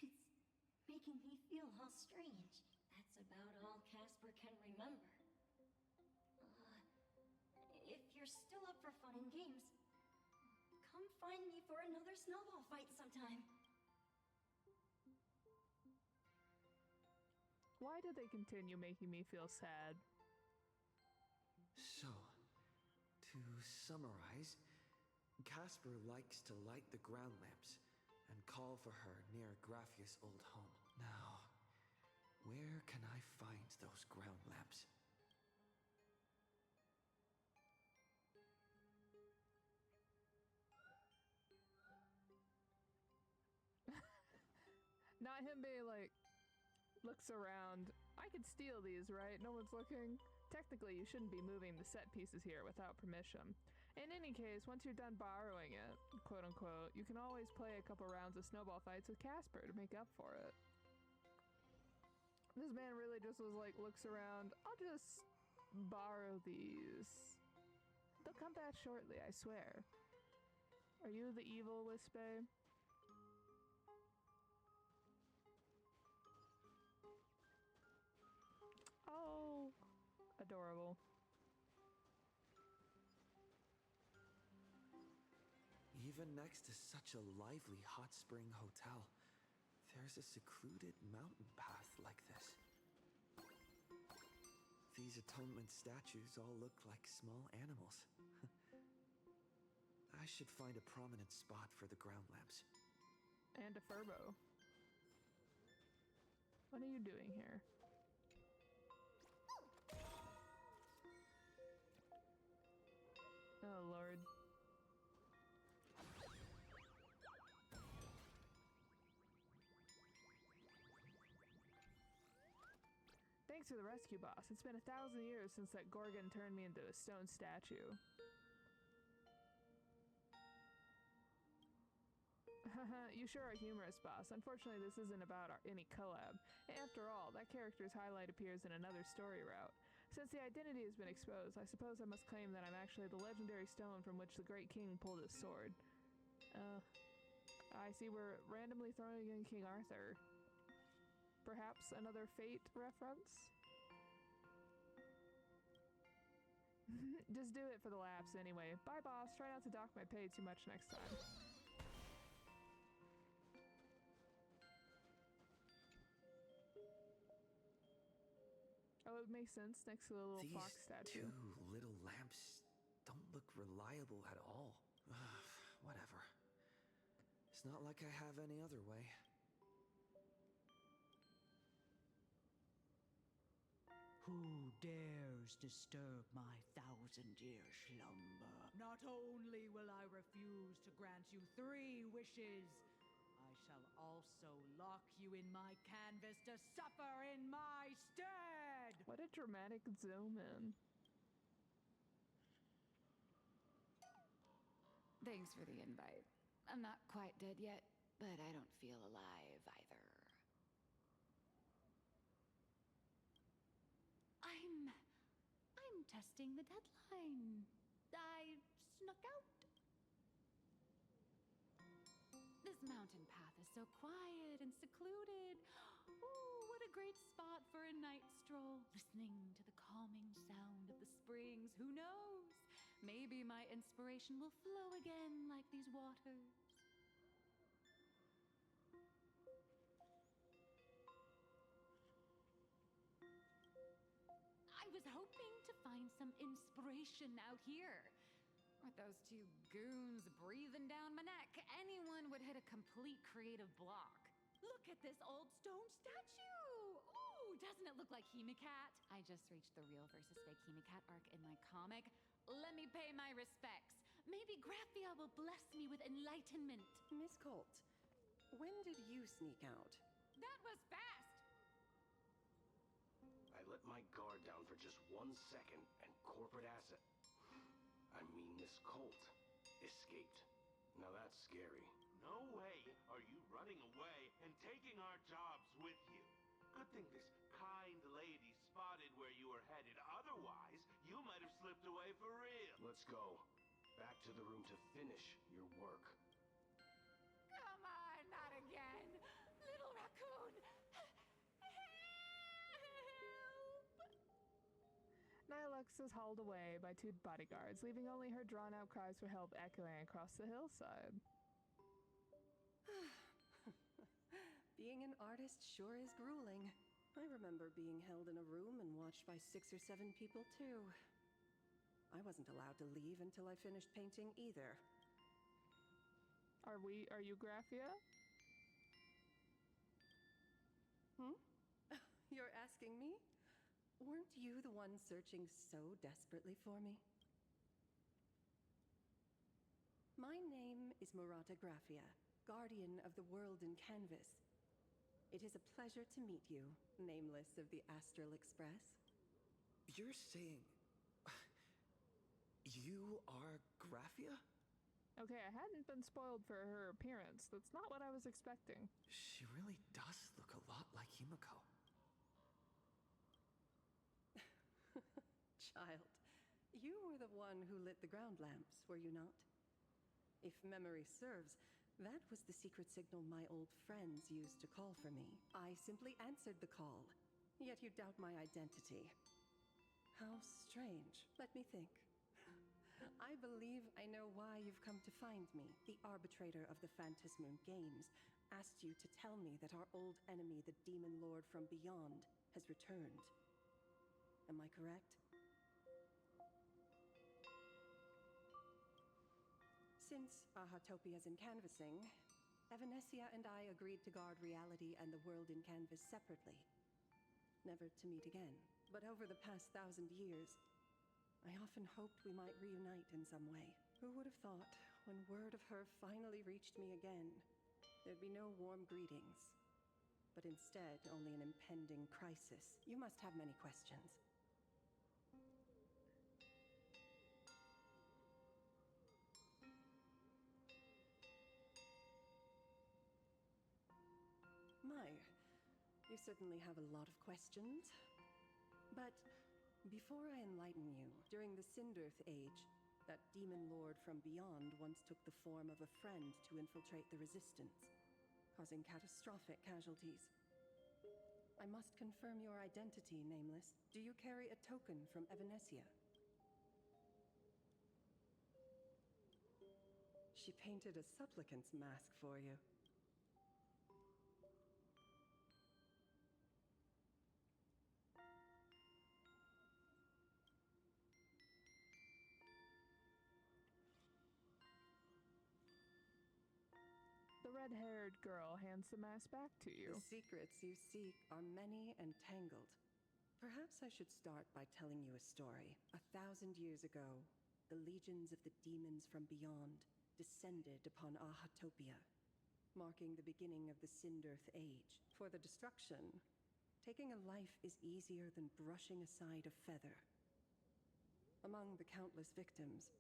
It's making me feel all strange. That's about all Casper can remember. If you're still up for fun and games, come find me for another snowball fight sometime. Why do they continue making me feel sad? So, to summarize, Casper likes to light the ground lamps and call for her near Graphia's old home. Now, where can I find those ground lamps? Not him being like, looks around. I could steal these, right? No one's looking. Technically, you shouldn't be moving the set pieces here without permission. In any case, once you're done borrowing it, quote unquote, you can always play a couple rounds of snowball fights with Casper to make up for it. This man really just was like, looks around. I'll just borrow these. They'll come back shortly, I swear. Are you the evil Wispe? Oh, adorable. Even next to such a lively hot spring hotel, there's a secluded mountain path like this. These atonement statues all look like small animals. I should find a prominent spot for the ground lamps. And a furbo. What are you doing here? Oh, Lord. Thanks for the rescue, boss. It's been 1,000 years since that Gorgon turned me into a stone statue. Haha, you sure are humorous, boss. Unfortunately, this isn't about any collab. After all, that character's highlight appears in another story route. Since the identity has been exposed, I suppose I must claim that I'm actually the legendary stone from which the Great King pulled his sword. I see we're randomly throwing in King Arthur. Perhaps another Fate reference? Just do it for the laughs anyway. Bye, boss. Try not to dock my pay too much next time. Oh, it makes sense next to the little These fox statue. two little lamps don't look reliable at all. Whatever. It's not like I have any other way. Who dares disturb my 1,000-year slumber? Not only will I refuse to grant you 3 wishes, I shall also lock you in my canvas to suffer in my stead! What a dramatic zoom in. Thanks for the invite. I'm not quite dead yet, but I don't feel alive either. I'm testing the deadline. I snuck out. This mountain path is so quiet and secluded. Ooh, what a great spot for a night stroll. Listening to the calming sound of the springs. Who knows? Maybe my inspiration will flow again like these waters. I was hoping to find some inspiration out here. With those 2 goons breathing down my neck, anyone would hit a complete creative block. Look at this old stone statue! Ooh, doesn't it look like Hemacat? I just reached the real versus fake Hemacat arc in my comic. Let me pay my respects. Maybe Graphia will bless me with enlightenment. Miss Colt, when did you sneak out? That was fast! I let my guard down for just 1 second, and corporate asset, I mean Miss Colt, escaped. Now that's scary. No way are you running away and taking our jobs with you. Good thing this kind lady spotted where you were headed. Otherwise, you might have slipped away for real. Let's go. Back to the room to finish your work. Come on, not again! Little raccoon! Nihilux is hauled away by 2 bodyguards, leaving only her drawn-out cries for help echoing across the hillside. Being an artist sure is grueling. I remember being held in a room and watched by 6 or 7 people, too. I wasn't allowed to leave until I finished painting either. Are you Graphia? You're asking me? Weren't you the one searching so desperately for me? My name is Murata Graphia, guardian of the world in canvas. It is a pleasure to meet you, nameless of the Astral Express. You're saying... you are Graphia? Okay, I hadn't been spoiled for her appearance. That's not what I was expecting. She really does look a lot like Himiko. Child, you were the one who lit the ground lamps, were you not? If memory serves, that was the secret signal my old friends used to call for me. I simply answered the call, yet you doubt my identity. How strange. Let me think. I believe I know why you've come to find me. The arbitrator of the Phantasmoon Games asked you to tell me that our old enemy, the Demon Lord from Beyond, has returned. Am I correct? Since Ahatopia's in canvassing, Evanesia and I agreed to guard reality and the world in canvas separately, never to meet again. But over the past 1,000 years, I often hoped we might reunite in some way. Who would have thought, when word of her finally reached me again, there'd be no warm greetings, but instead only an impending crisis? You must have many questions. My, you certainly have a lot of questions. But before I enlighten you, during the Cinderth Age, that demon lord from beyond once took the form of a friend to infiltrate the Resistance, causing catastrophic casualties. I must confirm your identity, Nameless. Do you carry a token from Evanesia? She painted a supplicant's mask for you. The red-haired girl hands the mask back to you. The secrets you seek are many and tangled. Perhaps I should start by telling you a story. 1,000 years ago, the legions of the demons from beyond descended upon Ahatopia, marking the beginning of the Cinderth Age. For the destruction, taking a life is easier than brushing aside a feather. Among the countless victims,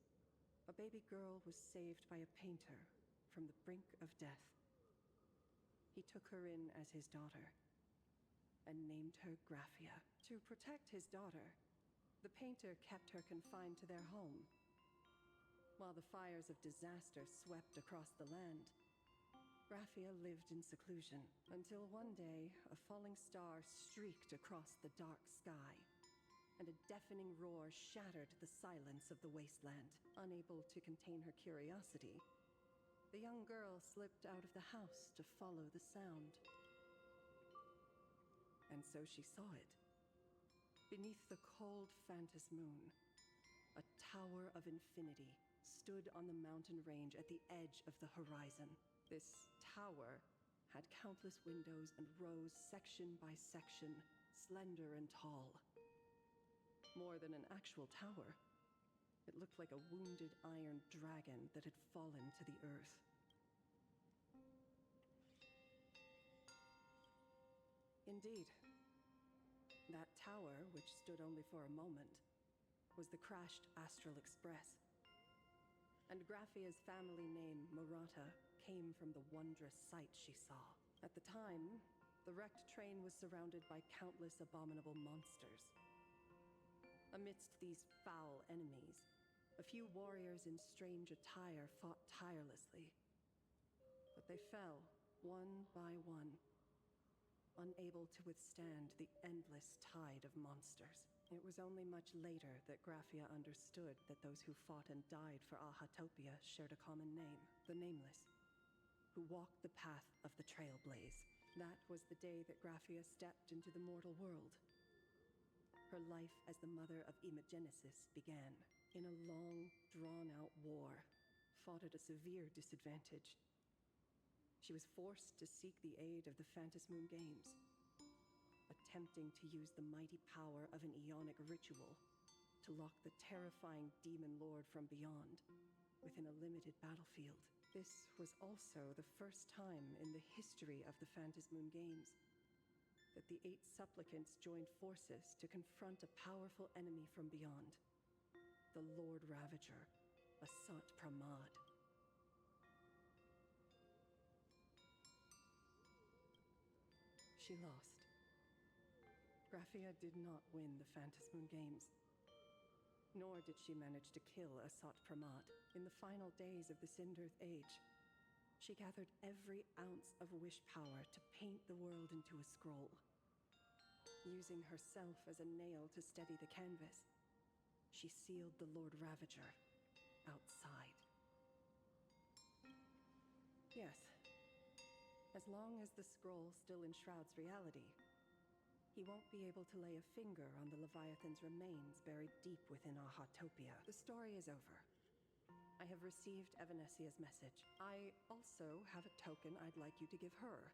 a baby girl was saved by a painter from the brink of death. He took her in as his daughter and named her Graphia. To protect his daughter, the painter kept her confined to their home. While the fires of disaster swept across the land, Graphia lived in seclusion until one day a falling star streaked across the dark sky, and a deafening roar shattered the silence of the wasteland. Unable to contain her curiosity, the young girl slipped out of the house to follow the sound. And so she saw it. Beneath the cold Phantas moon, a tower of infinity stood on the mountain range at the edge of the horizon. This tower had countless windows and rose section by section, slender and tall. More than an actual tower, it looked like a wounded iron dragon that had fallen to the earth. Indeed, that tower, which stood only for a moment, was the crashed Astral Express. And Graphia's family name, Murata, came from the wondrous sight she saw. At the time, the wrecked train was surrounded by countless abominable monsters. Amidst these foul enemies, a few warriors in strange attire fought tirelessly. But they fell, one by one, unable to withstand the endless tide of monsters. It was only much later that Graphia understood that those who fought and died for Ahatopia shared a common name, the Nameless, who walked the path of the Trailblaze. That was the day that Graphia stepped into the mortal world. Her life as the mother of Imogenesis began. In a long, drawn-out war, fought at a severe disadvantage. She was forced to seek the aid of the Phantas Moon Games, attempting to use the mighty power of an Ionic ritual to lock the terrifying demon lord from beyond within a limited battlefield. This was also the first time in the history of the Phantas Moon Games that the 8 supplicants joined forces to confront a powerful enemy from beyond, the Lord Ravager, Asat Pramad. She lost. Graphia did not win the Phantas Moon Games, nor did she manage to kill Asat Pramad. In the final days of the Cinderth Age, she gathered every ounce of wish power to paint the world into a scroll. Using herself as a nail to steady the canvas, she sealed the Lord Ravager outside. Yes, as long as the scroll still enshrouds reality, he won't be able to lay a finger on the Leviathan's remains buried deep within Ahatopia. The story is over. I have received Evanesia's message. I also have a token I'd like you to give her.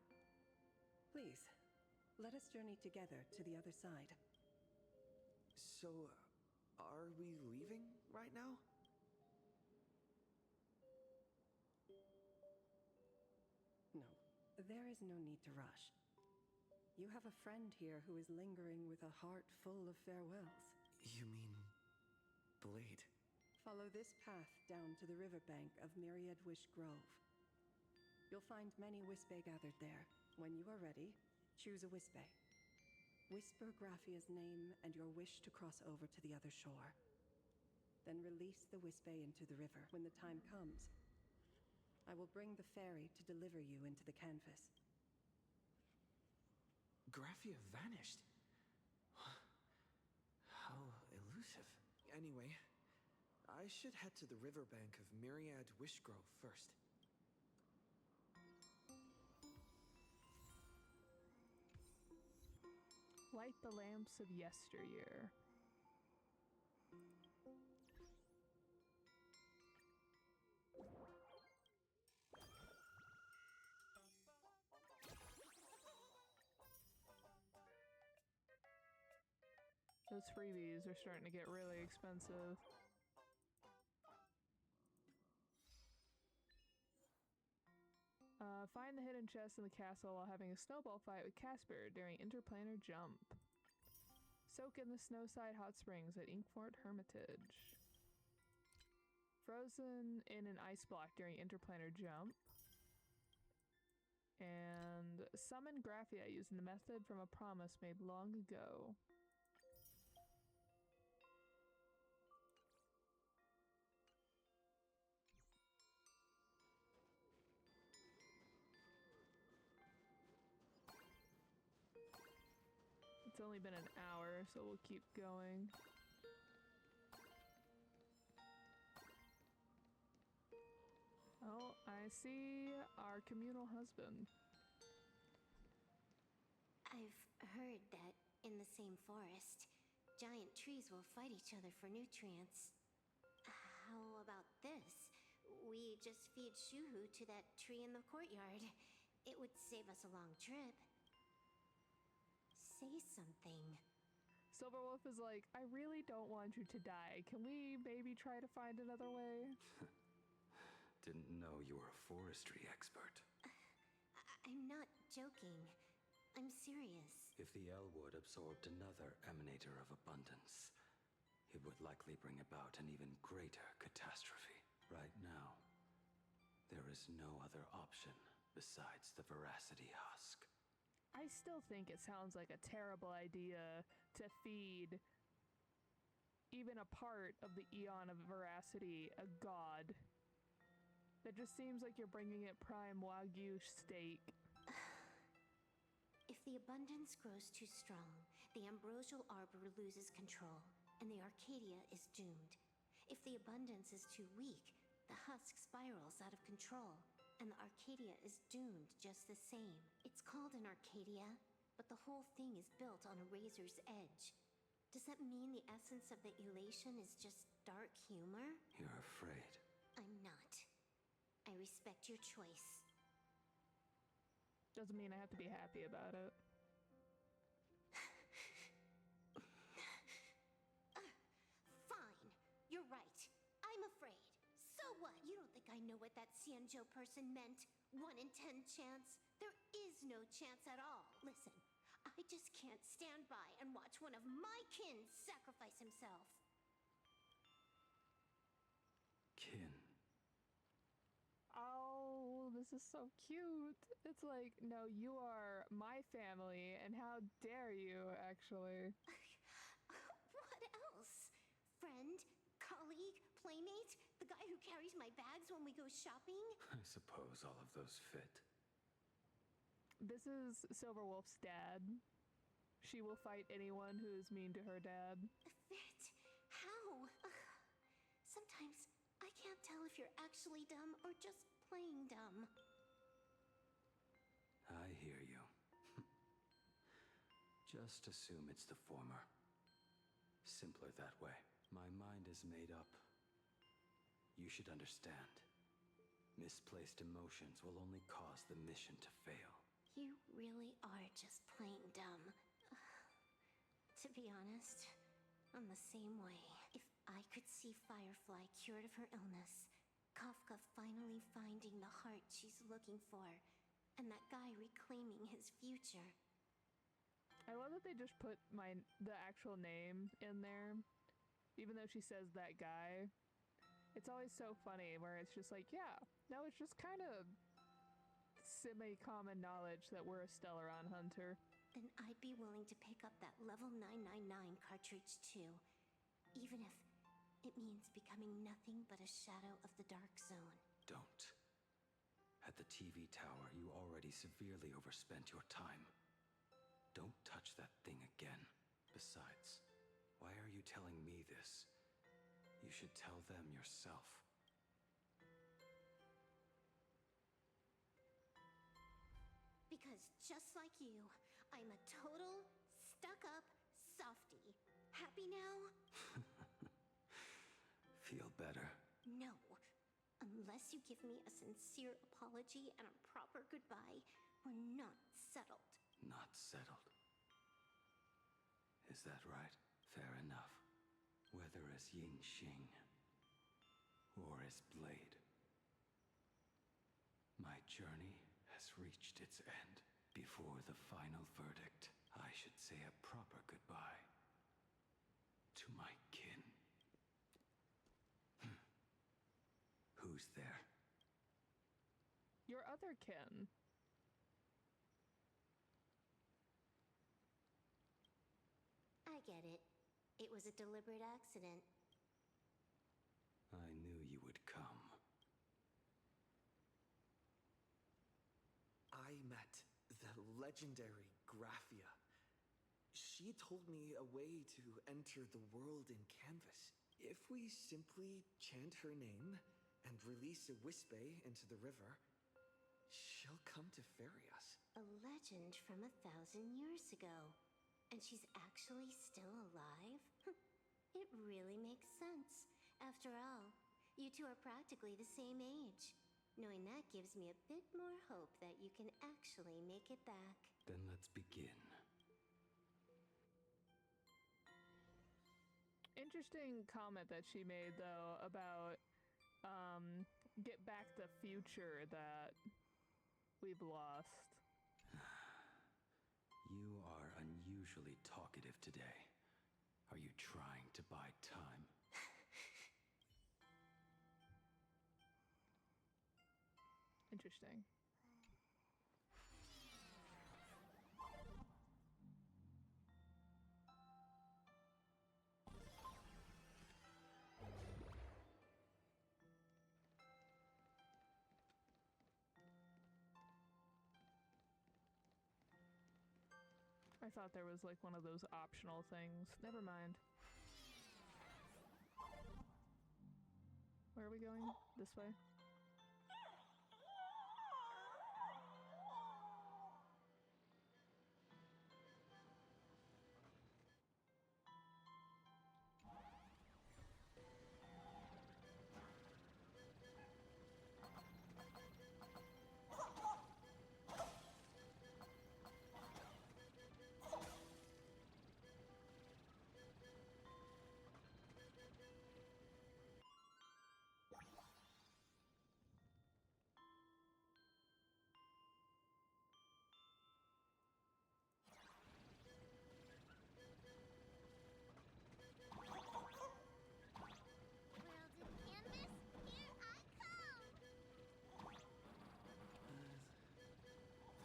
Please, let us journey together to the other side. So, are we leaving right now? No, there is no need to rush. You have a friend here who is lingering with a heart full of farewells. You mean Blade? Follow this path down to the riverbank of Myriad Wish Grove. You'll find many Wispe gathered there. When you are ready, choose a Wispe. Whisper Graphia's name and your wish to cross over to the other shore. Then release the Wispe into the river. When the time comes, I will bring the ferry to deliver you into the canvas. Graphia vanished. How elusive. Anyway, I should head to the riverbank of Myriad Wishgrove first. Light the lamps of yesteryear. Those freebies are starting to get really expensive. Find the hidden chest in the castle while having a snowball fight with Casper during Interplanar Jump. Soak in the Snowside Hot Springs at Inkfort Hermitage. Frozen in an ice block during Interplanar Jump. And summon Graphia using the method from a promise made long ago. It's only been an hour, so we'll keep going. Oh, I see our communal husband. I've heard that in the same forest, giant trees will fight each other for nutrients. How about this? We just feed Shuhu to that tree in the courtyard. It would save us a long trip. Say something. Silverwolf is like, I really don't want you to die. Can we maybe try to find another way? Didn't know you were a forestry expert. I'm not joking. I'm serious. If the Elwood absorbed another emanator of abundance, it would likely bring about an even greater catastrophe. Right now, there is no other option besides the Veracity Husk. I still think it sounds like a terrible idea to feed even a part of the Eon of Veracity a god. That just seems like you're bringing it prime Wagyu steak. If the abundance grows too strong, the ambrosial arbor loses control, and the Arcadia is doomed. If the abundance is too weak, the husk spirals out of control, and the Arcadia is doomed just the same. It's called an Arcadia, but the whole thing is built on a razor's edge. Does that mean the essence of the elation is just dark humor? You're afraid. I'm not. I respect your choice. Doesn't mean I have to be happy about it. Fine. You're right. I'm afraid. So what? You don't think I know what that Xianzhou person meant? 1 in 10 chance? There is no chance at all. Listen, I just can't stand by and watch one of my kin sacrifice himself. Kin. Oh, this is so cute. It's like, no, you are my family, and how dare you, actually. What else? Friend? Colleague? Playmate? The guy who carries my bags when we go shopping? I suppose all of those fit. This is Silverwolf's dad. She will fight anyone who is mean to her dad. Fit? How? Sometimes I can't tell if you're actually dumb or just plain dumb. I hear you. Just assume it's the former. Simpler that way. My mind is made up. You should understand. Misplaced emotions will only cause the mission to fail. You really are just plain dumb. To be honest, I'm the same way. If I could see Firefly cured of her illness, Kafka finally finding the heart she's looking for, and that guy reclaiming his future. I love that they just put the actual name in there, even though she says that guy. It's always so funny where it's just like, yeah, no, it's just kind of semi-common knowledge that we're a Stellaron hunter. Then I'd be willing to pick up that level 999 cartridge too, even if it means becoming nothing but a shadow of the Dark Zone. Don't. At the TV tower, you already severely overspent your time. Don't touch that thing again. Besides, why are you telling me this? You should tell them yourself. Because just like you, I'm a total, stuck-up softie. Happy now? Feel better? No. Unless you give me a sincere apology and a proper goodbye, we're not settled. Not settled. Is that right? Fair enough. Whether as Ying Xing or as Blade, my journey has reached its end. Before the final verdict, I should say a proper goodbye to my kin. Who's there? Your other kin. I get it. It was a deliberate accident. I knew you would come. I met the legendary Graphia. She told me a way to enter the world in canvas. If we simply chant her name and release a Wispe into the river, she'll come to ferry us. A legend from 1,000 years ago. And she's actually still alive? It really makes sense. After all, you two are practically the same age. Knowing that gives me a bit more hope that you can actually make it back. Then let's begin. Interesting comment that she made, though, about get back the future that we've lost. You are unusually talkative today. Are you trying to buy time? Interesting. I thought there was like one of those optional things. Never mind. Where are we going? This way?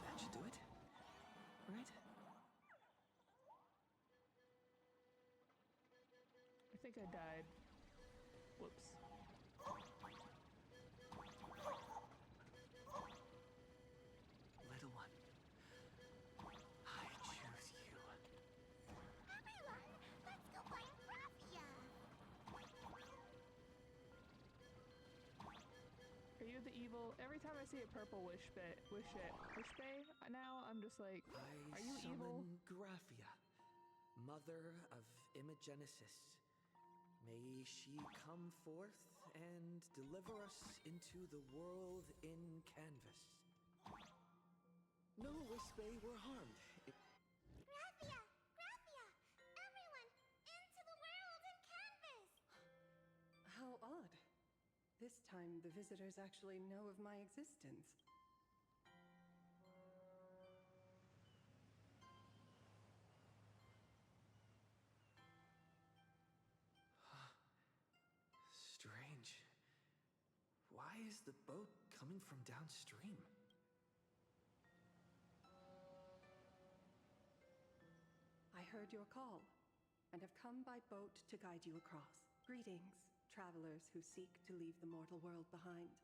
That should do it. Right? I think I died. Whoops. Little one, I choose you. Everyone, let's go find Graphia! Are you the evil? Every time I see a purple Wishbay now, I'm just like, are you evil? Graphia, mother of Imagenesis, May she come forth and deliver us into the world in canvas. No Wispe were harmed. Graphia! Graphia! Everyone, into the world in canvas! How odd. This time, the visitors actually know of my existence. Strange. Why is the boat coming from downstream? I heard your call, and have come by boat to guide you across. Greetings, travelers who seek to leave the mortal world behind.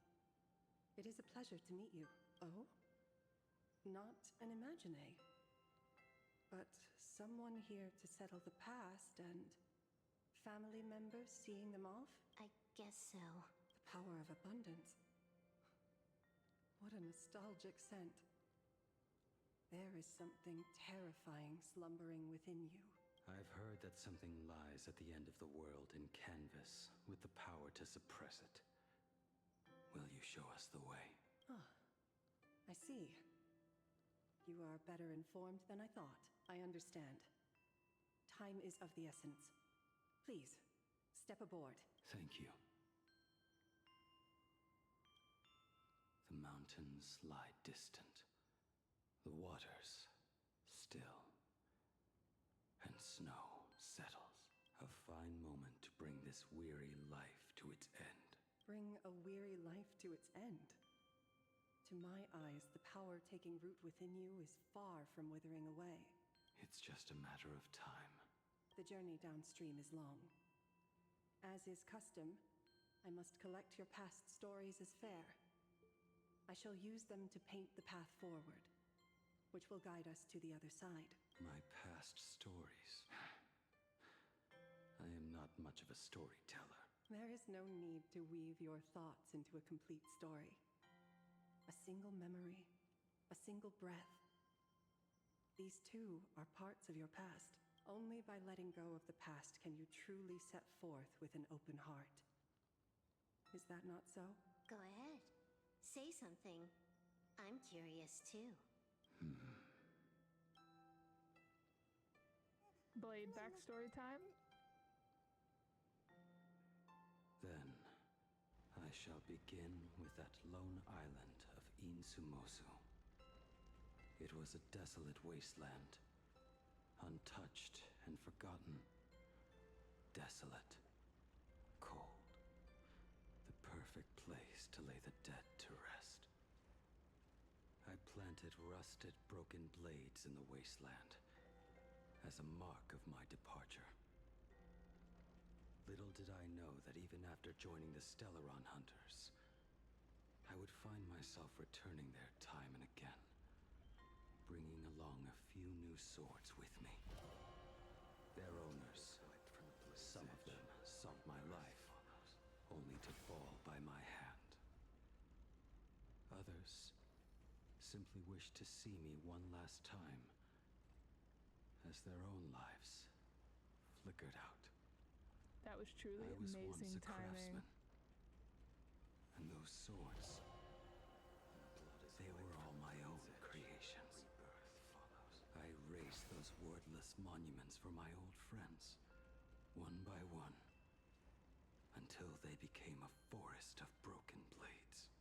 It is a pleasure to meet you. Oh? Not an imagine, but someone here to settle the past and family members seeing them off? I guess so. The power of abundance. What a nostalgic scent. There is something terrifying slumbering within you. I've heard that something lies at the end of the world in canvas with the power to suppress it. Will you show us the way? Ah, I see. You are better informed than I thought. I understand. Time is of the essence. Please, step aboard. Thank you. The mountains lie distant. The waters still. And snow settles. A fine moment to bring this weary life to its end. Bring a weary life to its end. To my eyes, the power taking root within you is far from withering away. It's just a matter of time. The journey downstream is long. As is custom, I must collect your past stories as fair. I shall use them to paint the path forward, which will guide us to the other side. My past stories. I am not much of a storyteller. There is no need to weave your thoughts into a complete story. A single memory, a single breath. These too are parts of your past. Only by letting go of the past can you truly set forth with an open heart. Is that not so? Go ahead. Say something. I'm curious too. Blade backstory time? Then, I shall begin with that lone island of Insumosu. It was a desolate wasteland, untouched and forgotten. Desolate, cold, the perfect place to lay the dead to rest. I planted rusted, broken blades in the wasteland as a mark of my departure. Little did I know that even after joining the Stellaron Hunters, I would find myself returning there time and again, bringing along a few new swords with me. Their owners, some of them sought my life, only to fall by my hand. Others simply wished to see me one last time, as their own lives flickered out. That was truly I was amazing once a timing. craftsman, and those swords, they were all my own creations. I razed those wordless monuments for my old friends, one by one, until they became a forest of broken blades.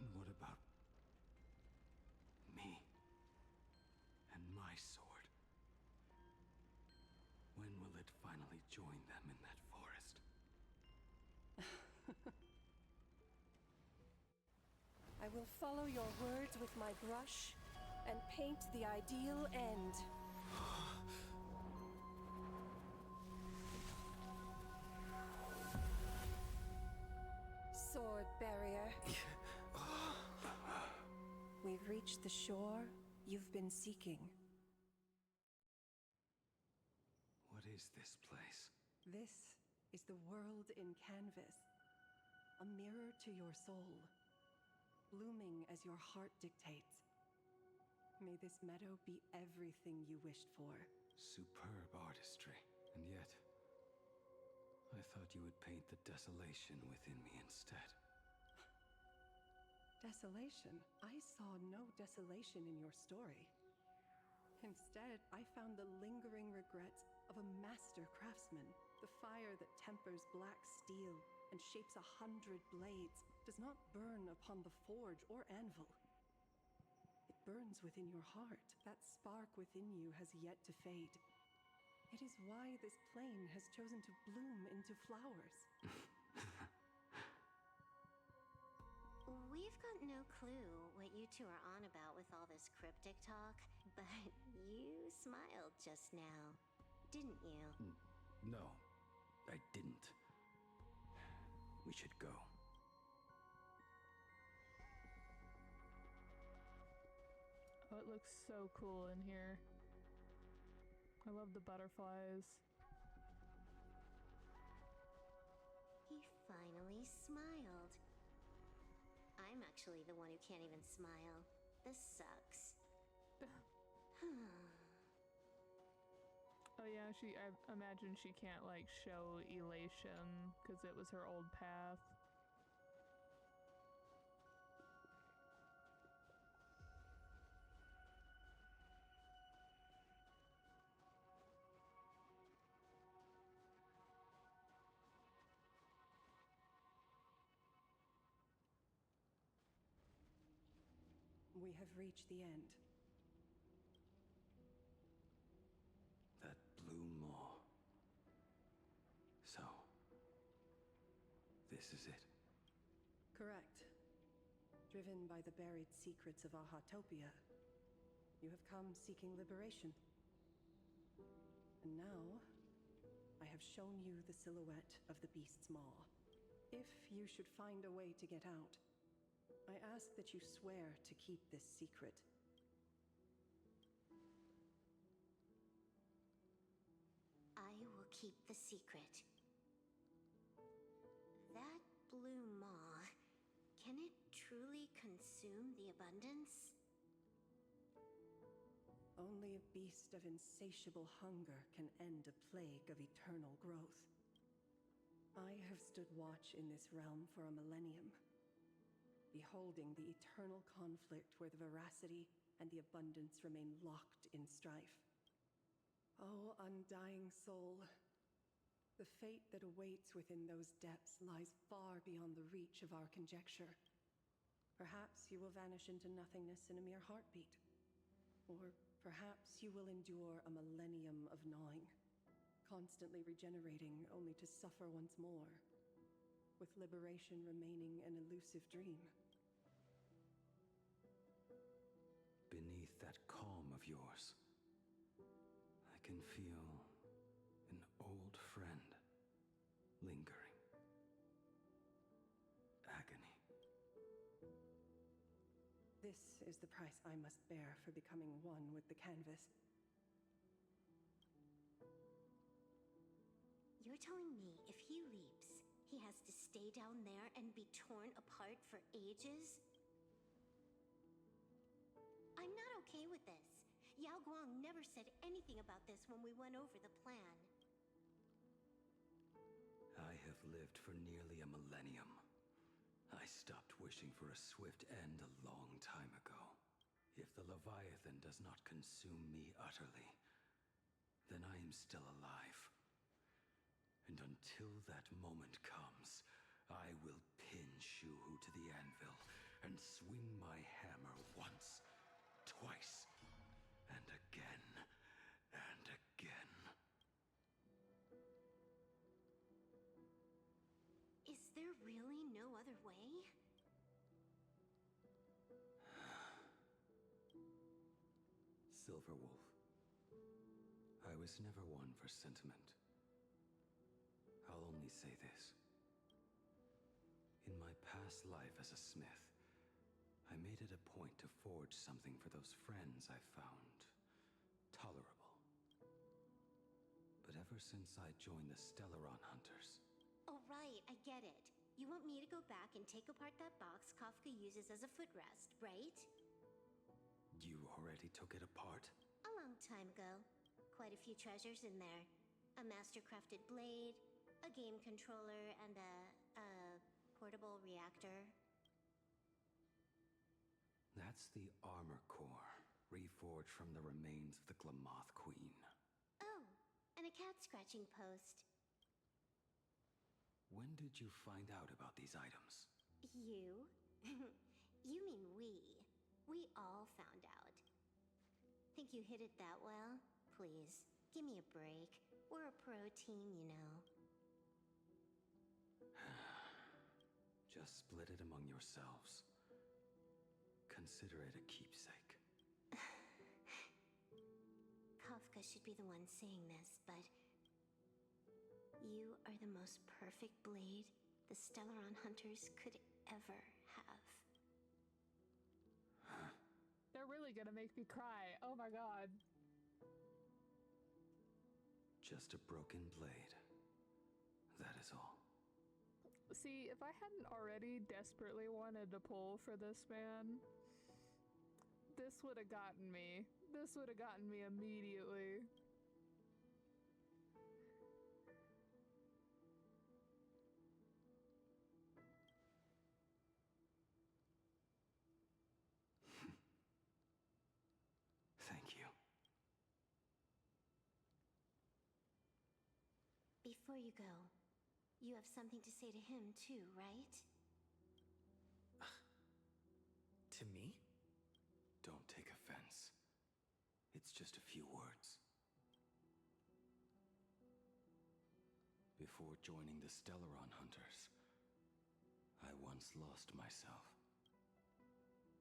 And what about me and my sword? When will it finally join them in that forest? I will follow your words with my brush and paint the ideal end. Sword barrier. We've reached the shore you've been seeking. What is this place? This is the world in canvas. A mirror to your soul, blooming as your heart dictates. May this meadow be everything you wished for. Superb artistry. And yet, I thought you would paint the desolation within me instead. Desolation? I saw no desolation in your story. Instead, I found the lingering regrets of a master craftsman. The fire that tempers black steel and shapes 100 blades does not burn upon the forge or anvil. It burns within your heart. That spark within you has yet to fade. It is why this plane has chosen to bloom into flowers. We've got no clue what you two are on about with all this cryptic talk, but you smiled just now, didn't you? No, I didn't. We should go. Oh, it looks so cool in here. I love the butterflies. He finally smiled. I'm actually the one who can't even smile. This sucks. Oh yeah, I imagine she can't like show elation because it was her old path. We have reached the end. That blue maw. So, this is it? Correct. Driven by the buried secrets of Ahatopia, you have come seeking liberation. And now, I have shown you the silhouette of the beast's maw. If you should find a way to get out, I ask that you swear to keep this secret. I will keep the secret. That blue maw, can it truly consume the abundance? Only a beast of insatiable hunger can end a plague of eternal growth. I have stood watch in this realm for a millennium, beholding the eternal conflict where the veracity and the abundance remain locked in strife. Oh, undying soul, the fate that awaits within those depths lies far beyond the reach of our conjecture. Perhaps you will vanish into nothingness in a mere heartbeat. Or perhaps you will endure a millennium of gnawing, constantly regenerating only to suffer once more, with liberation remaining an elusive dream. Beneath that calm of yours, I can feel an old friend lingering. Agony. This is the price I must bear for becoming one with the canvas. You're telling me if he leaps, he has to stay down there and be torn apart for ages? I'm not okay with this. Yao Guang never said anything about this when we went over the plan. I have lived for nearly a millennium. I stopped wishing for a swift end a long time ago. If the Leviathan does not consume me utterly, then I am still alive. And until that moment comes, I will pin Shuhu to the anvil and swing my hammer once, twice, and again, and again. Is there really no other way? Silverwolf, I was never one for sentiment. I'll only say this. In my past life as a smith, I made it a point to forge something for those friends I found tolerable. But ever since I joined the Stellaron Hunters... Oh right, I get it. You want me to go back and take apart that box Kafka uses as a footrest, right? You already took it apart? A long time ago. Quite a few treasures in there. A master-crafted blade, a game controller, and a portable reactor. That's the armor core, reforged from the remains of the Glamoth Queen. Oh, and a cat-scratching post. When did you find out about these items? You? You mean we. We all found out. Think you hid it that well? Please, give me a break. We're a pro team, you know. Just split it among yourselves. Consider it a keepsake. Kafka should be the one saying this, but... You are the most perfect blade the Stellaron Hunters could ever have. They're really gonna make me cry. Oh my god. Just a broken blade. That is all. See, if I hadn't already desperately wanted to pull for this man, this would have gotten me. This would have gotten me immediately. Thank you. Before you go, you have something to say to him too, right? To me? Don't take offense. It's just a few words. Before joining the Stellaron Hunters, I once lost myself.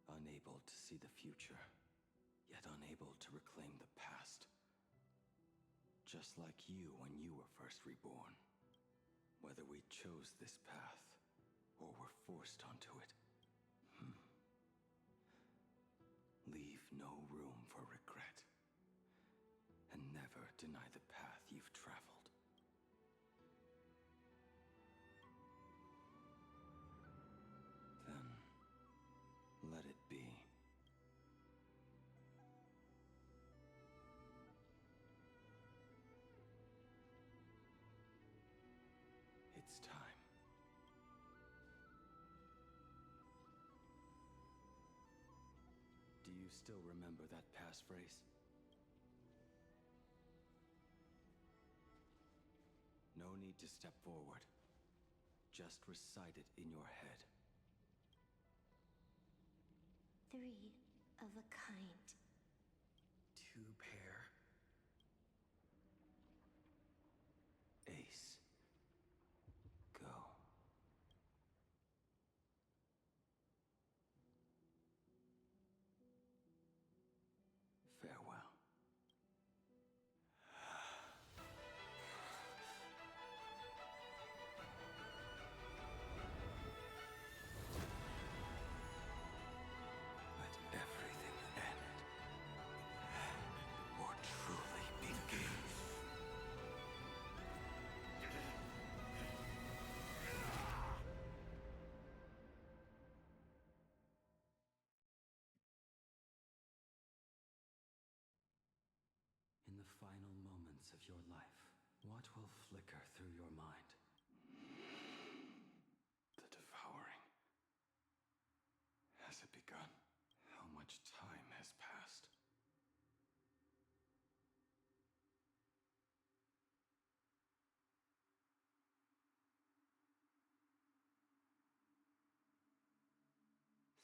Unable to see the future, yet unable to reclaim the past. Just like you when you were first reborn. Whether we chose this path, or were forced onto it. Leave no room for regret. And never deny the path you've traveled. Then, let it be. It's time. Do you still remember that passphrase? No need to step forward. Just recite it in your head. 3 of a kind. 2 pair. Ace. Go. Farewell. Let everything end. Or truly begin. In the final moments of your life, what will flicker through your mind? The devouring. Has it begun? How much time has passed?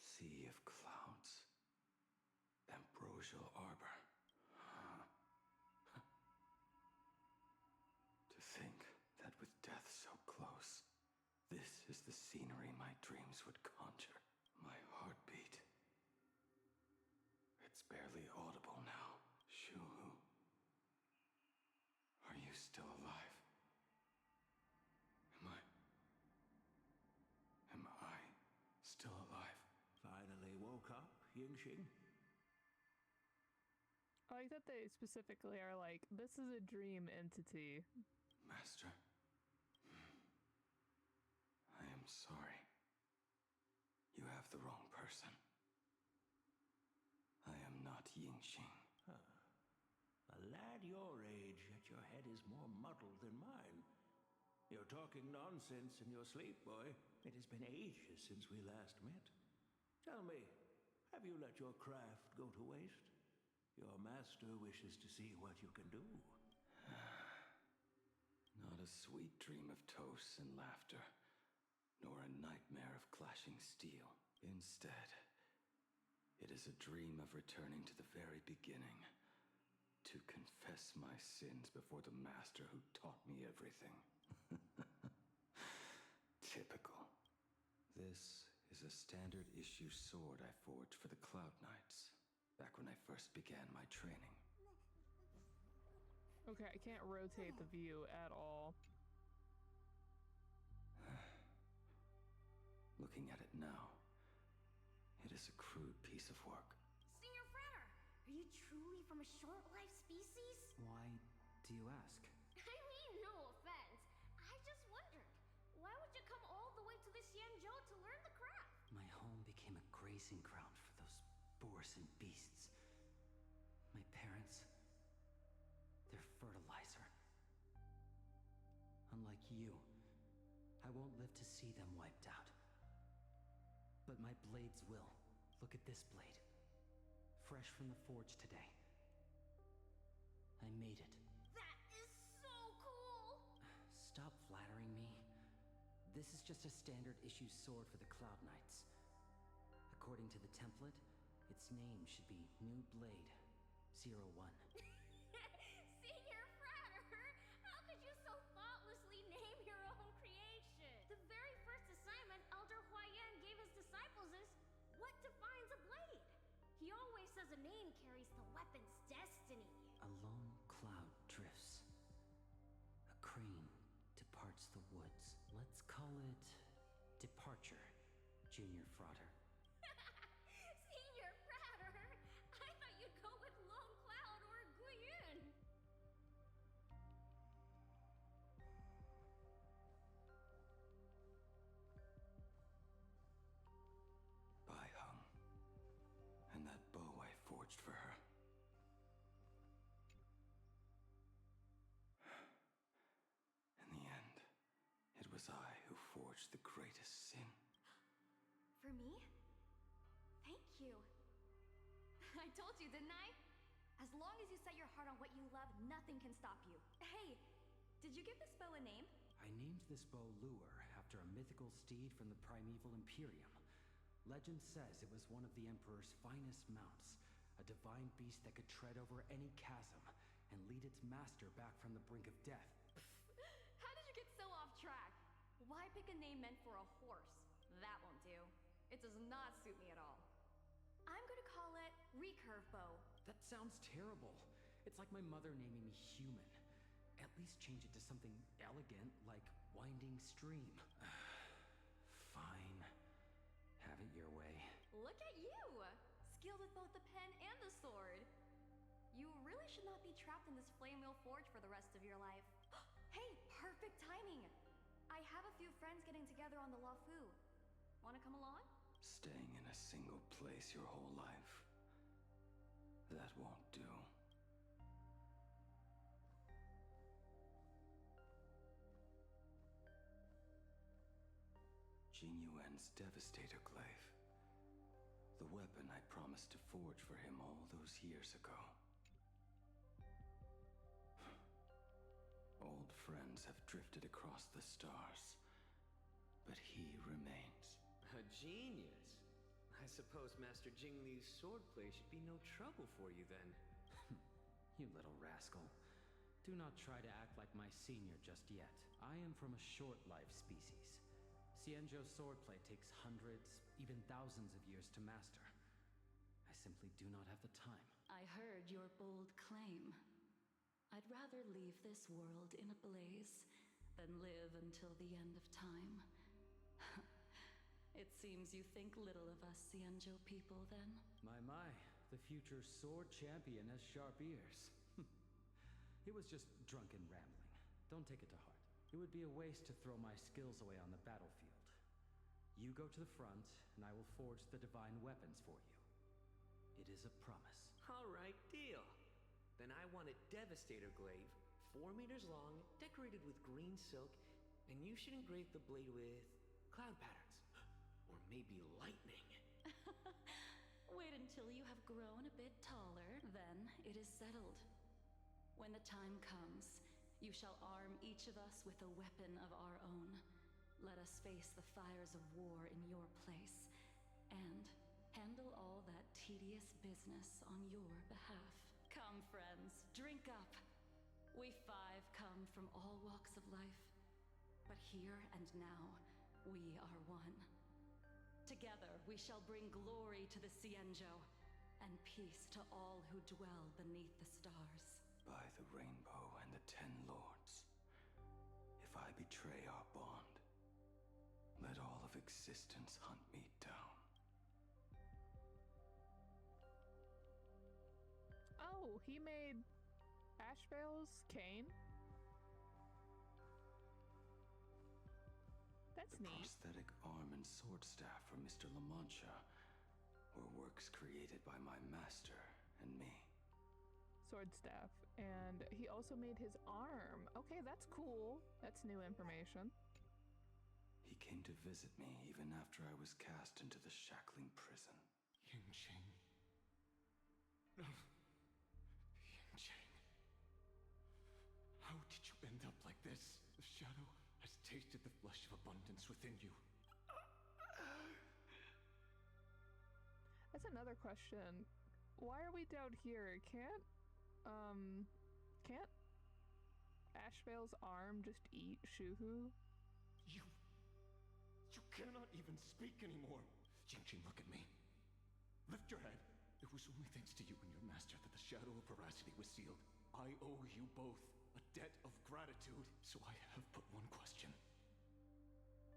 Sea of clouds. Ambrosial arbor. To think that with death so close, this is the scenery my dreams would conjure. My heartbeat. It's barely audible now. Shuhu. Are you still alive? Am I still alive? Finally woke up, Yingxing? I like that they specifically are like, this is a dream entity. Master. I am sorry. You have the wrong person. I am not Yingxing. A lad your age, yet your head is more muddled than mine. You're talking nonsense in your sleep, boy. It has been ages since we last met. Tell me, have you let your craft go to waste? Your master wishes to see what you can do. Not a sweet dream of toasts and laughter, nor a nightmare of clashing steel. Instead, it is a dream of returning to the very beginning, to confess my sins before the master who taught me everything. Typical. This is a standard issue sword I forged for the Cloud Knights, back when I first began my training. Okay, I can't rotate the view at all. Looking at it now, it is a crude piece of work. Senior Frater, are you truly from a short-life species? Why do you ask? I mean, no offense. I just wondered, why would you come all the way to the Xianzhou to learn the craft? My home became a grazing ground for those boars and beasts. My parents, they're fertilizer. Unlike you, I won't live to see them wiped out. But my blades will. Look at this blade. Fresh from the forge today. I made it. That is so cool! Stop flattering me. This is just a standard issue sword for the Cloud Knights. According to the template, its name should be New Blade 01. Senior Frater, how could you so thoughtlessly name your own creation? The very first assignment Elder Huayan gave his disciples is, what defines a blade? He always says a name carries the weapon's destiny. A lone cloud drifts. A crane departs the woods. Let's call it Departure, Junior Frater. Senior Frater, I thought you'd go with Lone Cloud or Guiyun. Bai Hung, and that bow I forged for her. In the end, it was I who forged the greatest sin. For me? Thank you. I told you, didn't I? As long as you set your heart on what you love, nothing can stop you. Hey, did you give this bow a name? I named this bow Lure after a mythical steed from the primeval Imperium. Legend says it was one of the Emperor's finest mounts, a divine beast that could tread over any chasm and lead its master back from the brink of death. How did you get so off track? Why pick a name meant for a horse? That won't do. It does not suit me at all. I'm gonna call it Recurve Bow. That sounds terrible. It's like my mother naming me Human. At least change it to something elegant, like Winding Stream. Fine. Have it your way. Look at you! Skilled with both the pen and the sword. You really should not be trapped in this flame wheel forge for the rest of your life. Hey, perfect timing! I have a few friends getting together on the Luofu. Wanna come along? Staying in a single place your whole life. That won't do. Jing Yuan's Devastator Glaive. The weapon I promised to forge for him all those years ago. Old friends have drifted across the stars, but he remains. A genius. I suppose Master Jing Liu's swordplay should be no trouble for you then. You little rascal. Do not try to act like my senior just yet. I am from a short-life species. Xianzhou swordplay takes hundreds, even thousands of years to master. I simply do not have the time. I heard your bold claim. I'd rather leave this world in a blaze than live until the end of time. It seems you think little of us Xianzhou people, then. My, the future sword champion has sharp ears. It was just drunken rambling. Don't take it to heart. It would be a waste to throw my skills away on the battlefield. You go to the front, and I will forge the divine weapons for you. It is a promise. All right, deal. Then I want a Devastator glaive, 4 meters long, decorated with green silk, and you should engrave the blade with cloud patterns. Or maybe lightning. Wait until you have grown a bit taller, then it is settled. When the time comes, you shall arm each of us with a weapon of our own. Let us face the fires of war in your place, and handle all that tedious business on your behalf. Come, friends, drink up. We 5 come from all walks of life, but here and now, we are one. Together, we shall bring glory to the Cienjo, and peace to all who dwell beneath the stars. By the rainbow and the 10 lords, if I betray our bond, let all of existence hunt me down. Oh, he made Ashvale's cane? That's the neat. Prosthetic arm and sword staff for Mr. La Mancha were works created by my master and me. Sword staff. And he also made his arm. Okay, that's cool. That's new information. He came to visit me even after I was cast into the shackling prison. Yingqing. No. Yingqing. How did you end up like this? The shadow has tasted the flesh of abundance within you. That's another question. Why are we down here? Can't Ashvale's arm just eat Shuhu? You cannot even speak anymore. Yingqing, look at me. Lift your head. It was only thanks to you and your master that the shadow of veracity was sealed. I owe you both a debt of gratitude, so I have but one question.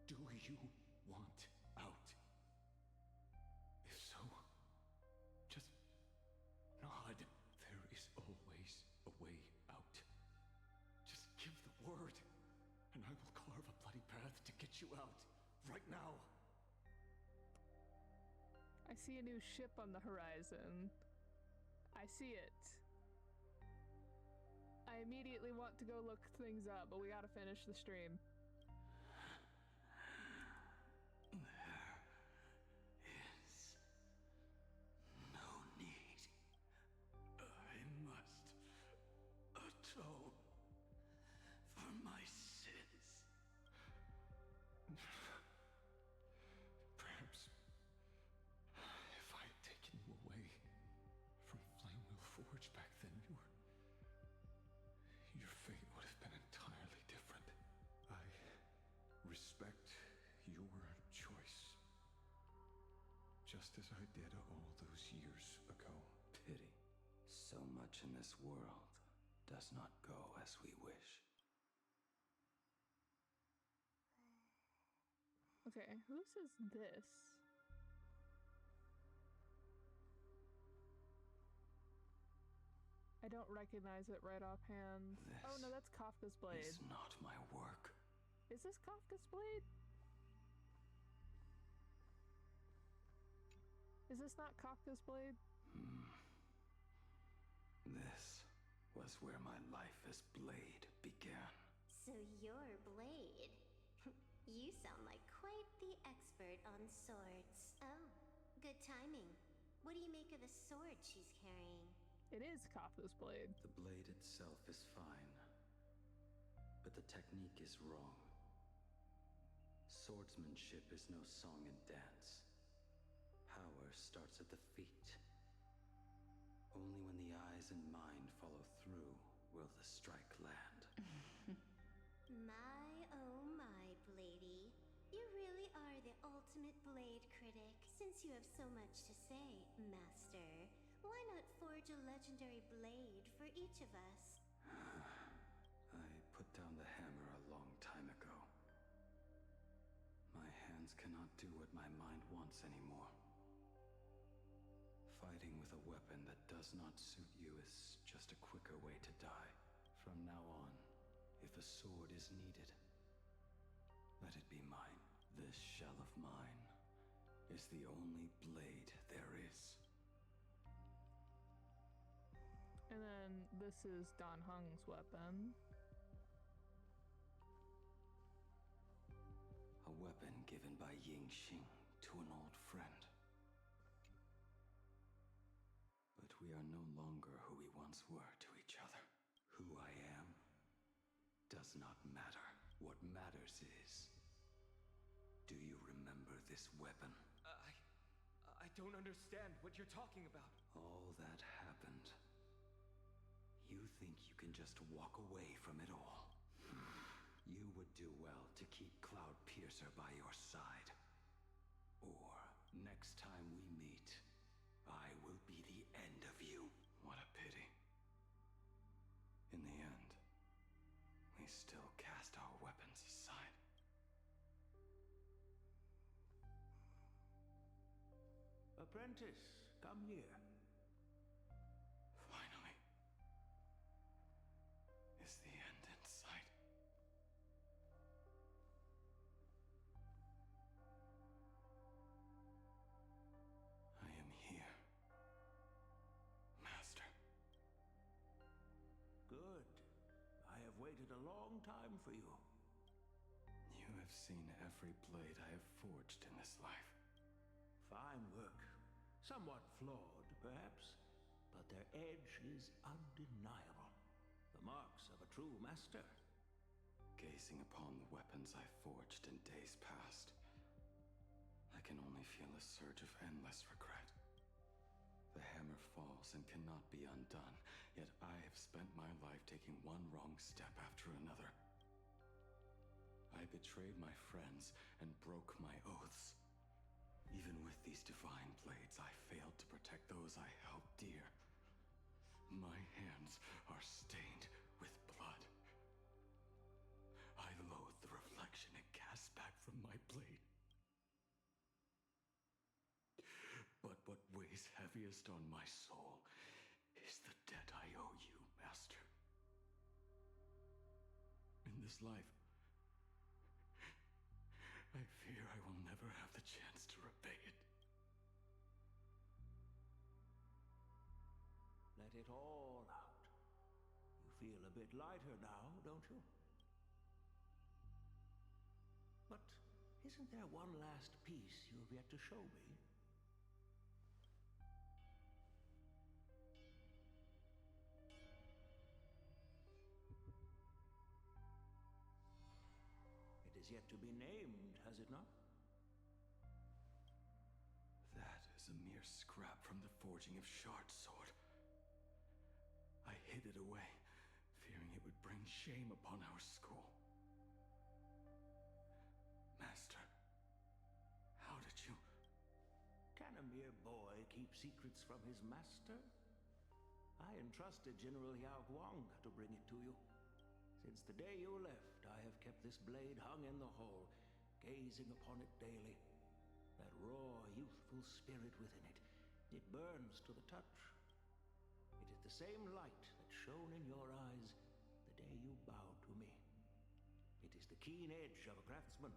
Do you want out? If so, just nod. There is always a way out. Just give the word, and I will carve a bloody path to get you out. Right now. I see a new ship on the horizon. I see it. I immediately want to go look things up, but we gotta finish the stream. There is no need. I must atone for my sins. Perhaps if I had taken you away from Flamewheel Forge back then, your fate would have been entirely different. I respect your choice, just as I did all those years ago. Pity. So much in this world does not go as we wish. Okay, whose is this? I don't recognize it right offhand. Oh no, that's Kafka's blade. It's not my work. Is this Kafka's blade? Is this not Kafka's blade? This was where my life as Blade began. So you're Blade. You sound like quite the expert on swords. Oh, good timing. What do you make of the sword she's carrying? It is Kafka's blade. The blade itself is fine, but the technique is wrong. Swordsmanship is no song and dance. Power starts at the feet. Only when the eyes and mind follow through will the strike land. My oh my, Bladey. You really are the ultimate blade critic. Since you have so much to say, Master, why not forge a legendary blade for each of us? I put down the hammer a long time ago. My hands cannot do what my mind wants anymore. Fighting with a weapon that does not suit you is just a quicker way to die. From now on, if a sword is needed, let it be mine. This shell of mine is the only blade there is. And then this is Dan Heng's weapon. A weapon given by Ying Xing to an old friend. But we are no longer who we once were to each other. Who I am does not matter. What matters is, do you remember this weapon? I don't understand what you're talking about. All that happened. You think you can just walk away from it all? You would do well to keep Cloud Piercer by your side. Or, next time we meet, I will be the end of you. What a pity. In the end, we still cast our weapons aside. Apprentice, come here. Finally. Is the end in sight? I am here, Master. Good. I have waited a long time for you. You have seen every blade I have forged in this life. Fine work. Somewhat flawed, perhaps, but their edge is undeniable. The marks of a true master. Gazing upon the weapons I forged in days past, I can only feel a surge of endless regret. The hammer falls and cannot be undone, yet I have spent my life taking one wrong step after another. I betrayed my friends and broke my oaths. Even with these divine blades, I failed to protect those I held dear. My hands are stained with blood. I loathe the reflection it casts back from my blade. But what weighs heaviest on my soul is the debt I owe you, Master. In this life, I fear I will never have the chance to repay it. Let it all out. You feel a bit lighter now, don't you? But isn't there one last piece you've yet to show me? It is yet to be named, has it not? That is a mere scrap from the forging of Shard's sword. I hid it away, fearing it would bring shame upon our school. Master, how did you... Can a mere boy keep secrets from his master? I entrusted General Yao Guang to bring it to you. Since the day you left, I have kept this blade hung in the hall, gazing upon it daily. That raw, youthful spirit within it, it burns to the touch. It is the same light that shone in your eyes the day you bowed to me. It is the keen edge of a craftsman.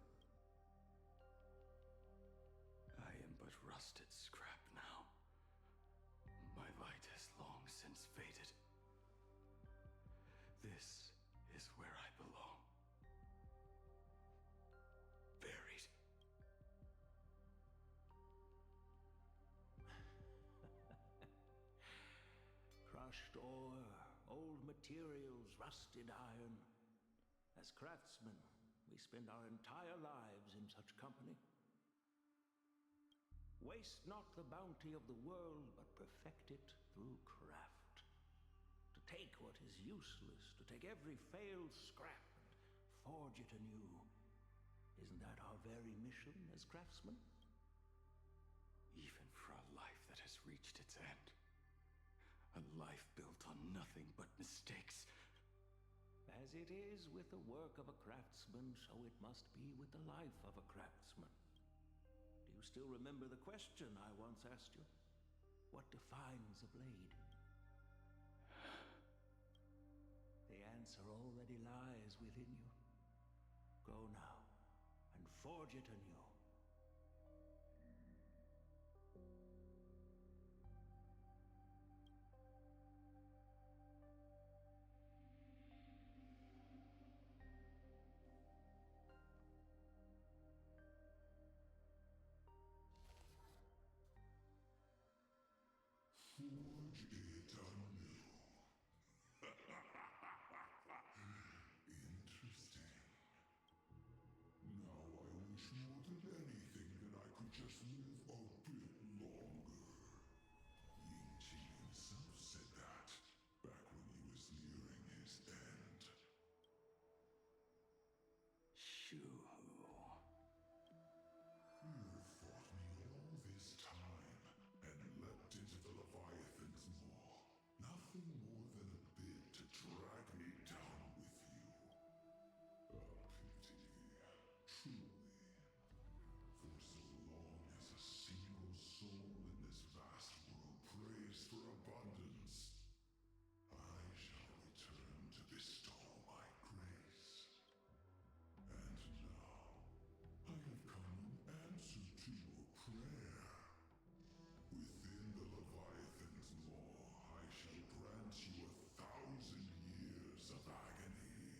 I am but rusted scrap now. My light has long since faded. This is where I belong. Buried. Crushed ore, old materials, rusted iron. As craftsmen, we spend our entire lives in such company. Waste not the bounty of the world, but perfect it through craft. To take what is useless, to take every failed scrap and forge it anew. Isn't that our very mission as craftsmen? Even for a life that has reached its end. A life built on nothing but mistakes. As it is with the work of a craftsman, so it must be with the life of a craftsman. Do you still remember the question I once asked you? What defines a blade? The answer already lies within you. Go now, and forge it anew. Forge it anew. Interesting. Now I wish more than anything that I could just live a bit longer. Ying-Qi himself said that back when he was nearing his end. Shu. You fought me all this time and leapt into the Leviathan's maw. Nothing more than a bit to drag me down with you. A pity, truly. For so long as a single soul in this vast world prays for abundance, I shall return to bestow my grace. And now, I have come in answer to your prayer. Within the Leviathan's maw, I shall grant you 1,000 years of agony,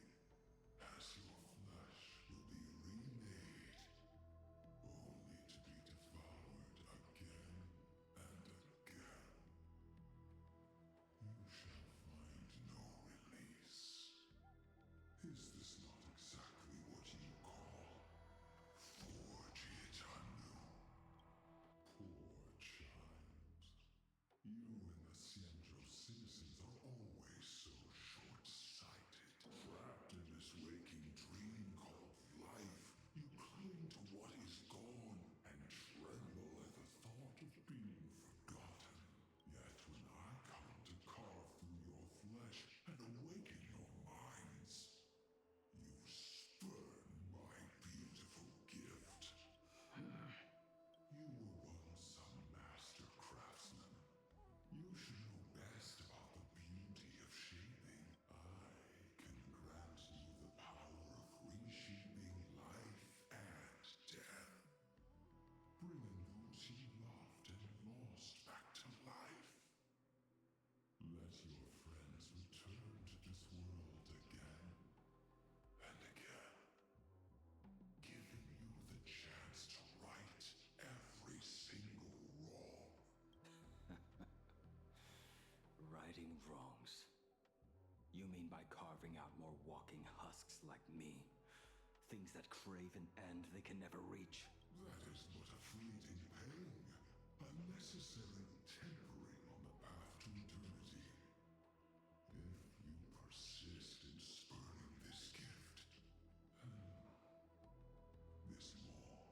as your flesh will be remade, only to be devoured again and again. You shall find no release. Is this not exactly what you call forge it anew? Poor child. You and the Xianzhou citizens are always so short-sighted. Trapped in this waking dream called life, you cling to what is gone and tremble at the thought of being forgotten. Yet when I come to carve through your flesh and awaken your minds, you spurn my beautiful gift. You were once a master craftsman. You should know best about the beauty of shaping. I can grant you the power of reshaping life and death, bringing those you loved and lost back to life. Let your friends return to this world again and again, giving you the chance to right every single wrong. Righting wrongs. You mean by carving out more walking husks like me? Things that crave an end they can never reach? That is but a fleeting pang, unnecessarily tempering on the path to eternity. If you persist in spurning this gift, this maw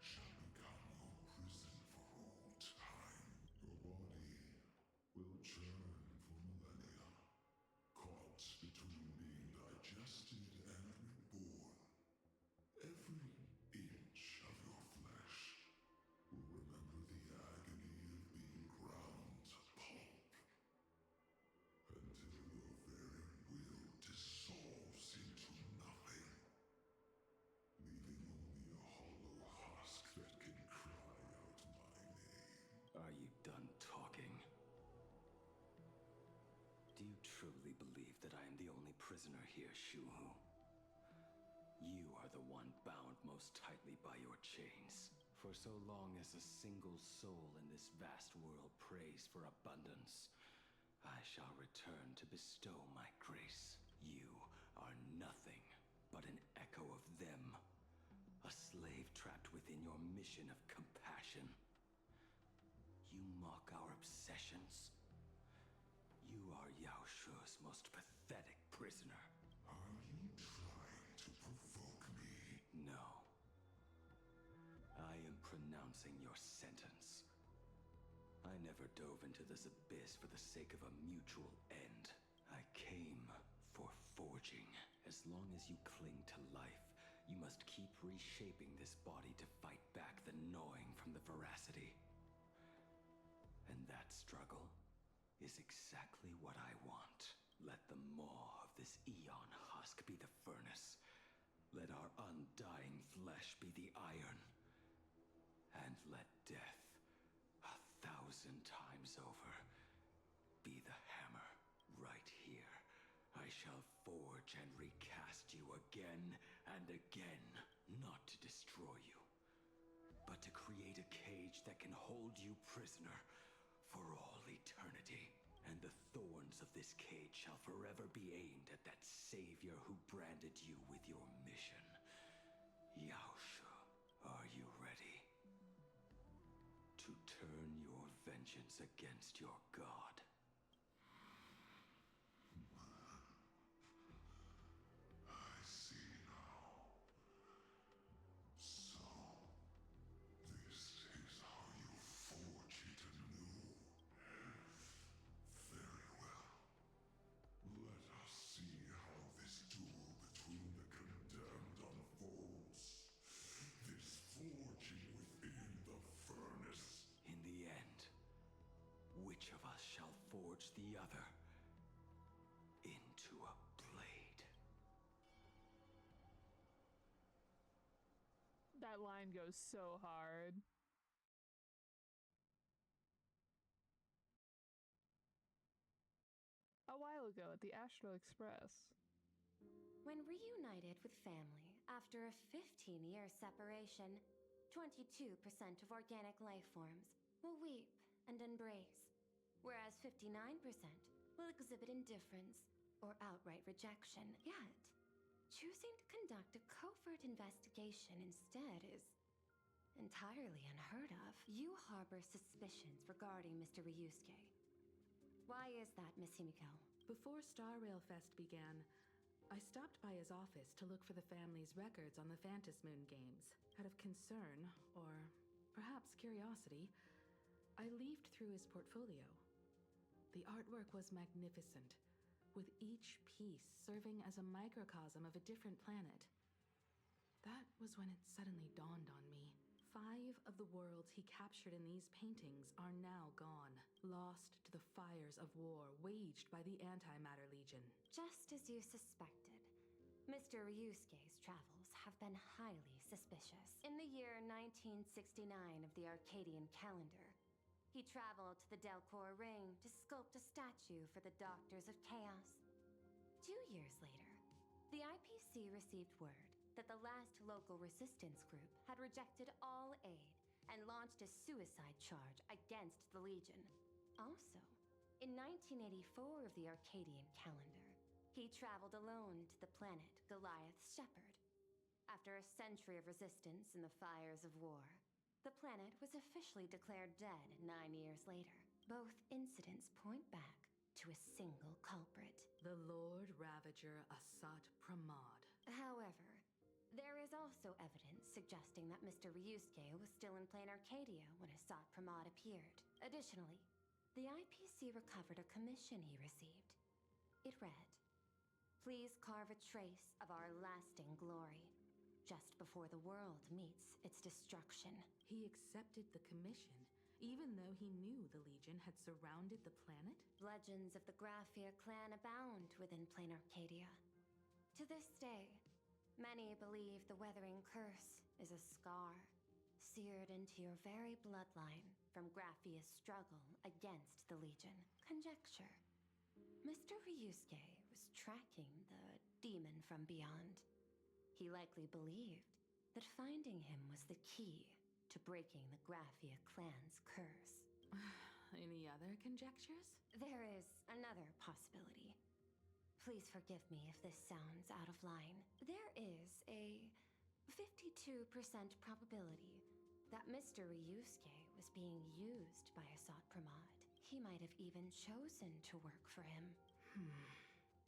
shall become your prison for all time. Your body will churn for millennia, caught between being digested and reborn. Every inch of your flesh will remember the agony of being ground to pulp, until your very will dissolves into nothing, leaving only a hollow husk that can cry out my name. Are you done talking? Do you truly believe that I am the only prisoner here, Shu-Hu? You are the one bound most tightly by your chains. For so long as a single soul in this vast world prays for abundance, I shall return to bestow my grace. You are nothing but an echo of them, a slave trapped within your mission of compassion. You mock our obsessions. You are Yao Shu's most pathetic prisoner. Are you trying to provoke me? No. I am pronouncing your sentence. I never dove into this abyss for the sake of a mutual end. I came for forging. As long as you cling to life, you must keep reshaping this body to fight back the gnawing from the veracity. And that struggle is exactly what I want. Let the maw of this Eon husk be the furnace. Let our undying flesh be the iron. And let death, 1,000 times over, be the hammer right here. I shall forge and recast you again and again, not to destroy you, but to create a cage that can hold you prisoner for all eternity. And the thorns of this cage shall forever be aimed at that savior who branded you with your mission. Yaosha, are you ready? To turn your vengeance against your god. I see now. So, this is how you forge it anew. Very well. Let us see how this duel between the condemned unfolds. This forging within the furnace. In the end, which of us shall forge the other into a blade? That line goes so hard. A while ago at the Astral Express. When reunited with family after a 15-year separation, 22% of organic life forms will weep and embrace, whereas 59% will exhibit indifference or outright rejection. Yet, choosing to conduct a covert investigation instead is entirely unheard of. You harbor suspicions regarding Mr. Ryusuke. Why is that, Miss Himiko? Before Star Rail Fest began, I stopped by his office to look for the family's records on the Phantom Moon games. Out of concern, or perhaps curiosity, I leafed through his portfolio. The artwork was magnificent, with each piece serving as a microcosm of a different planet. That was when it suddenly dawned on me. 5 of the worlds he captured in these paintings are now gone, lost to the fires of war waged by the Antimatter Legion. Just as you suspected, Mr. Ryusuke's travels have been highly suspicious. In the year 1969 of the Arcadian calendar, he traveled to the Delcor Ring to sculpt a statue for the Doctors of Chaos. 2 years later, the IPC received word that the last local resistance group had rejected all aid and launched a suicide charge against the Legion. Also, in 1984 of the Arcadian calendar, he traveled alone to the planet Goliath's Shepherd. After a century of resistance in the fires of war, the planet was officially declared dead 9 years later. Both incidents point back to a single culprit. The Lord Ravager Asat Pramod. However, there is also evidence suggesting that Mr. Ryusuke was still in plain Arcadia when Asat Pramod appeared. Additionally, the IPC recovered a commission he received. It read, "Please carve a trace of our lasting glory, just before the world meets its destruction." He accepted the commission, even though he knew the Legion had surrounded the planet? Legends of the Graphia clan abound within plain Arcadia. To this day, many believe the Weathering Curse is a scar seared into your very bloodline from Graphia's struggle against the Legion. Conjecture. Mr. Ryusuke was tracking the demon from beyond. He likely believed that finding him was the key to breaking the Graphia clan's curse. Any other conjectures? There is another possibility. Please forgive me if this sounds out of line. There is a 52% probability that Mr. Ryusuke was being used by Asat Pramod. He might have even chosen to work for him.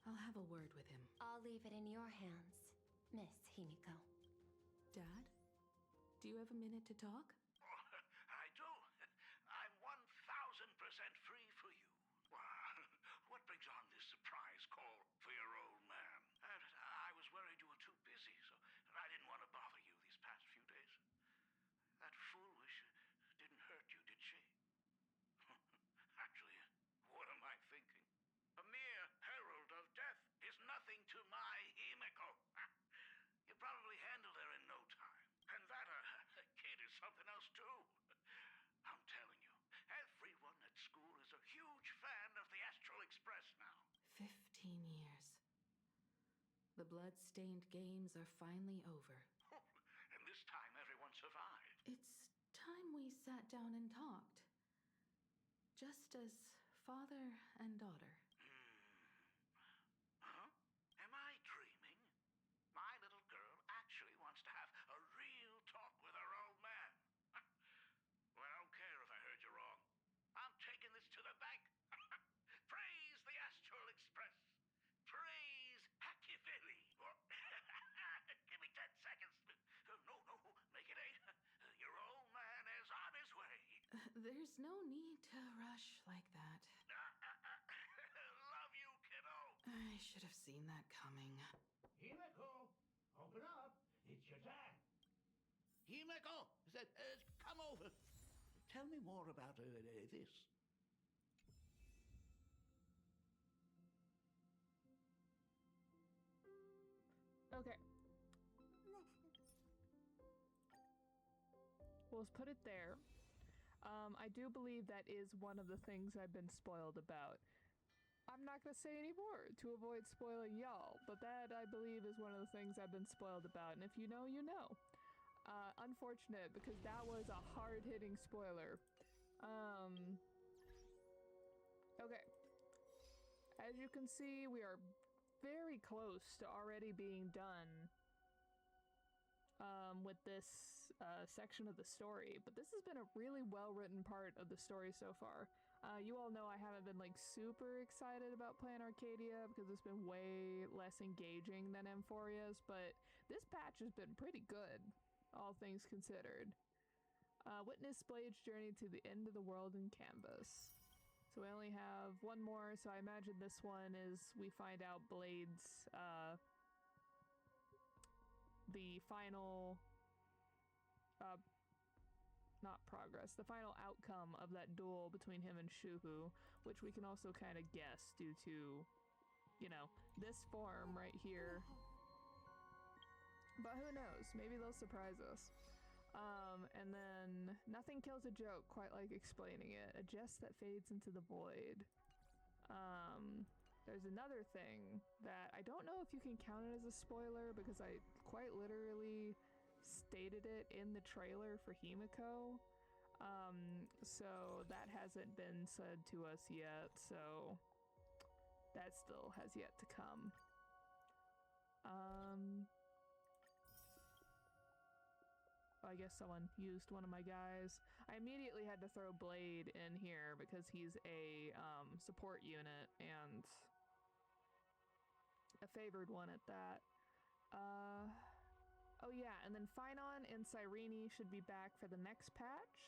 I'll have a word with him. I'll leave it in your hands, Miss Himiko. Dad, do you have a minute to talk? I do. I'm 1000% free for you. What brings on this surprise call for your old man? I was worried you were too busy, so I didn't want to bother you these past few days. That foolish didn't hurt you, did she? Actually, what am I thinking? A mere herald of death is nothing to my Himiko. You probably handled her in no time. And that kid is something else too. I'm telling you, everyone at school is a huge fan of the Astral Express now. 15 years. The blood-stained games are finally over. And this time everyone survived. It's time we sat down and talked. just as father and daughter. Huh? Am I dreaming? My little girl actually wants to have a real talk with her old man. Well, I don't care if I heard you wrong. I'm taking this to the bank. Praise the Astral Express. Praise Hackivili. Give me 10 seconds. No, make it 8. Your old man is on his way. There's no need to rush like that. Love you, kiddo. I should have seen that coming. Himeko, open up. It's your time. Himeko, come over. Tell me more about this. Okay. We'll just put it there. I do believe that is one of the things I've been spoiled about. I'm not going to say any more to avoid spoiling y'all, but that, I believe, is one of the things I've been spoiled about, and if you know, you know. Unfortunate, because that was a hard-hitting spoiler. Okay. As you can see, we are very close to already being done with this section of the story, but this has been a really well-written part of the story so far. You all know I haven't been like super excited about playing Arcadia because it's been way less engaging than Amphoria's, but this patch has been pretty good, all things considered. Witness Blade's journey to the end of the world in Canvas. So we only have one more, so I imagine this one is we find out Blade's the final not progress, the final outcome of that duel between him and Shuhu, which we can also kind of guess due to, you know, this form right here. But who knows? Maybe they'll surprise us. And then nothing kills a joke quite like explaining it. A jest that fades into the void. There's another thing that I don't know if you can count it as a spoiler because I quite literally stated it in the trailer for Himiko. So that hasn't been said to us yet, so that still has yet to come. I guess someone used one of my guys. I immediately had to throw Blade in here because he's a support unit and a favored one at that. Oh yeah, and then Phynon and Cyrene should be back for the next patch.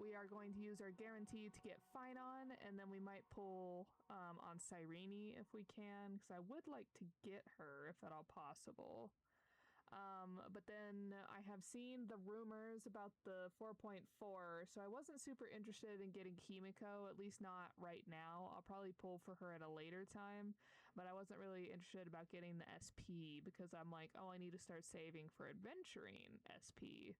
We are going to use our guarantee to get Phynon, and then we might pull on Cyrene if we can, because I would like to get her if at all possible. But then I have seen the rumors about the 4.4, so I wasn't super interested in getting Himiko, at least not right now. I'll probably pull for her at a later time, but I wasn't really interested about getting the SP because I'm like, oh, I need to start saving for Adventuring SP.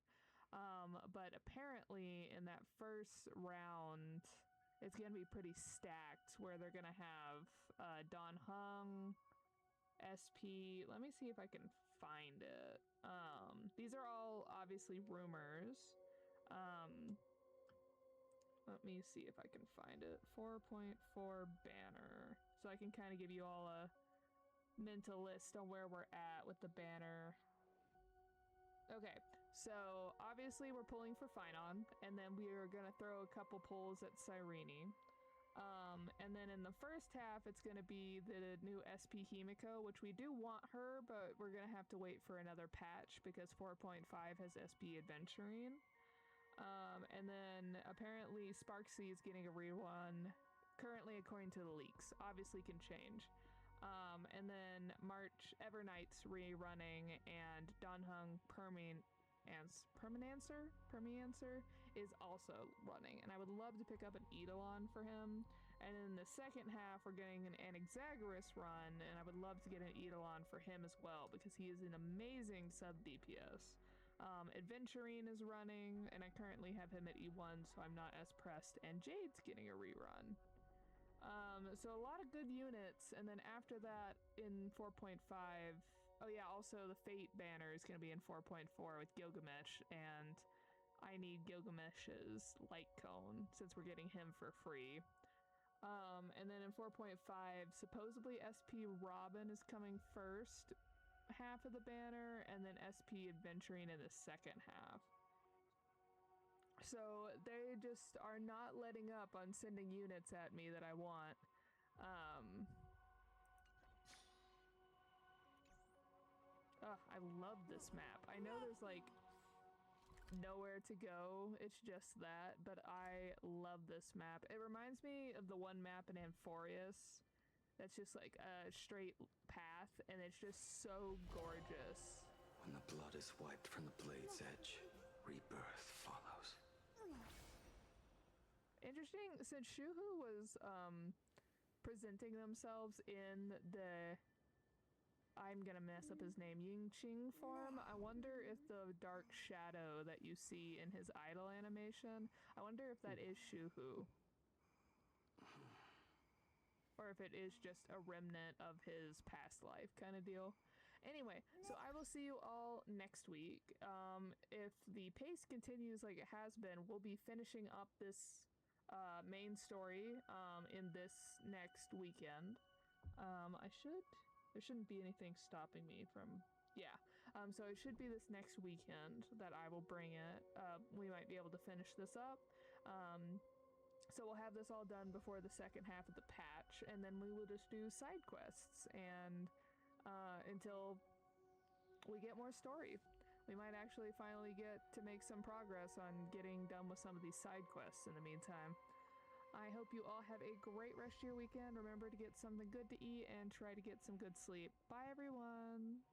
But apparently in that first round, it's going to be pretty stacked where they're going to have Don Hung, SP. Let me see if I can find it. These are all obviously rumors. Let me see if I can find it. 4.4 banner. So I can kind of give you all a mental list on where we're at with the banner. Okay, so obviously we're pulling for Phynon, and then we are going to throw a couple pulls at Cyrene. And then in the first half, it's going to be the new SP Himiko, which we do want her, but we're going to have to wait for another patch because 4.5 has SP Adventuring. And then apparently Sparksy is getting a rerun, currently according to the leaks. Obviously can change. And then March Evernight's rerunning, and Donhung Permanencer is also running, and I would love to pick up an Eidolon for him. And in the second half, we're getting an Anaxagoras run, and I would love to get an Eidolon for him as well because he is an amazing sub DPS. Adventuring is running, and I currently have him at E1, so I'm not as pressed, and Jade's getting a rerun. So a lot of good units, and then after that in 4.5, oh yeah, also the Fate banner is going to be in 4.4 with Gilgamesh, and I need Gilgamesh's light cone since we're getting him for free. And then in 4.5, supposedly SP Robin is coming first half of the banner, and then SP Adventuring in the second half. So they just are not letting up on sending units at me that I want. I love this map. I know there's like nowhere to go, it's just that, but I love this map. It reminds me of the one map in Amphorius that's just like a straight path, and it's just so gorgeous. When the blood is wiped from the blade's edge, rebirth follows. Interesting, since Shuhu was presenting themselves in the, I'm gonna mess up his name, Yingqing form, I wonder if the dark shadow that you see in his idol animation, I wonder if that is Shuhu. Or if it is just a remnant of his past life kind of deal. Anyway, so I will see you all next week. If the pace continues like it has been, we'll be finishing up this main story in this next weekend. There shouldn't be anything stopping me from, so it should be this next weekend that I will bring it. We might be able to finish this up. So we'll have this all done before the second half of the patch, and then we will just do side quests and until we get more story. We might actually finally get to make some progress on getting done with some of these side quests in the meantime. I hope you all have a great rest of your weekend. Remember to get something good to eat and try to get some good sleep. Bye, everyone!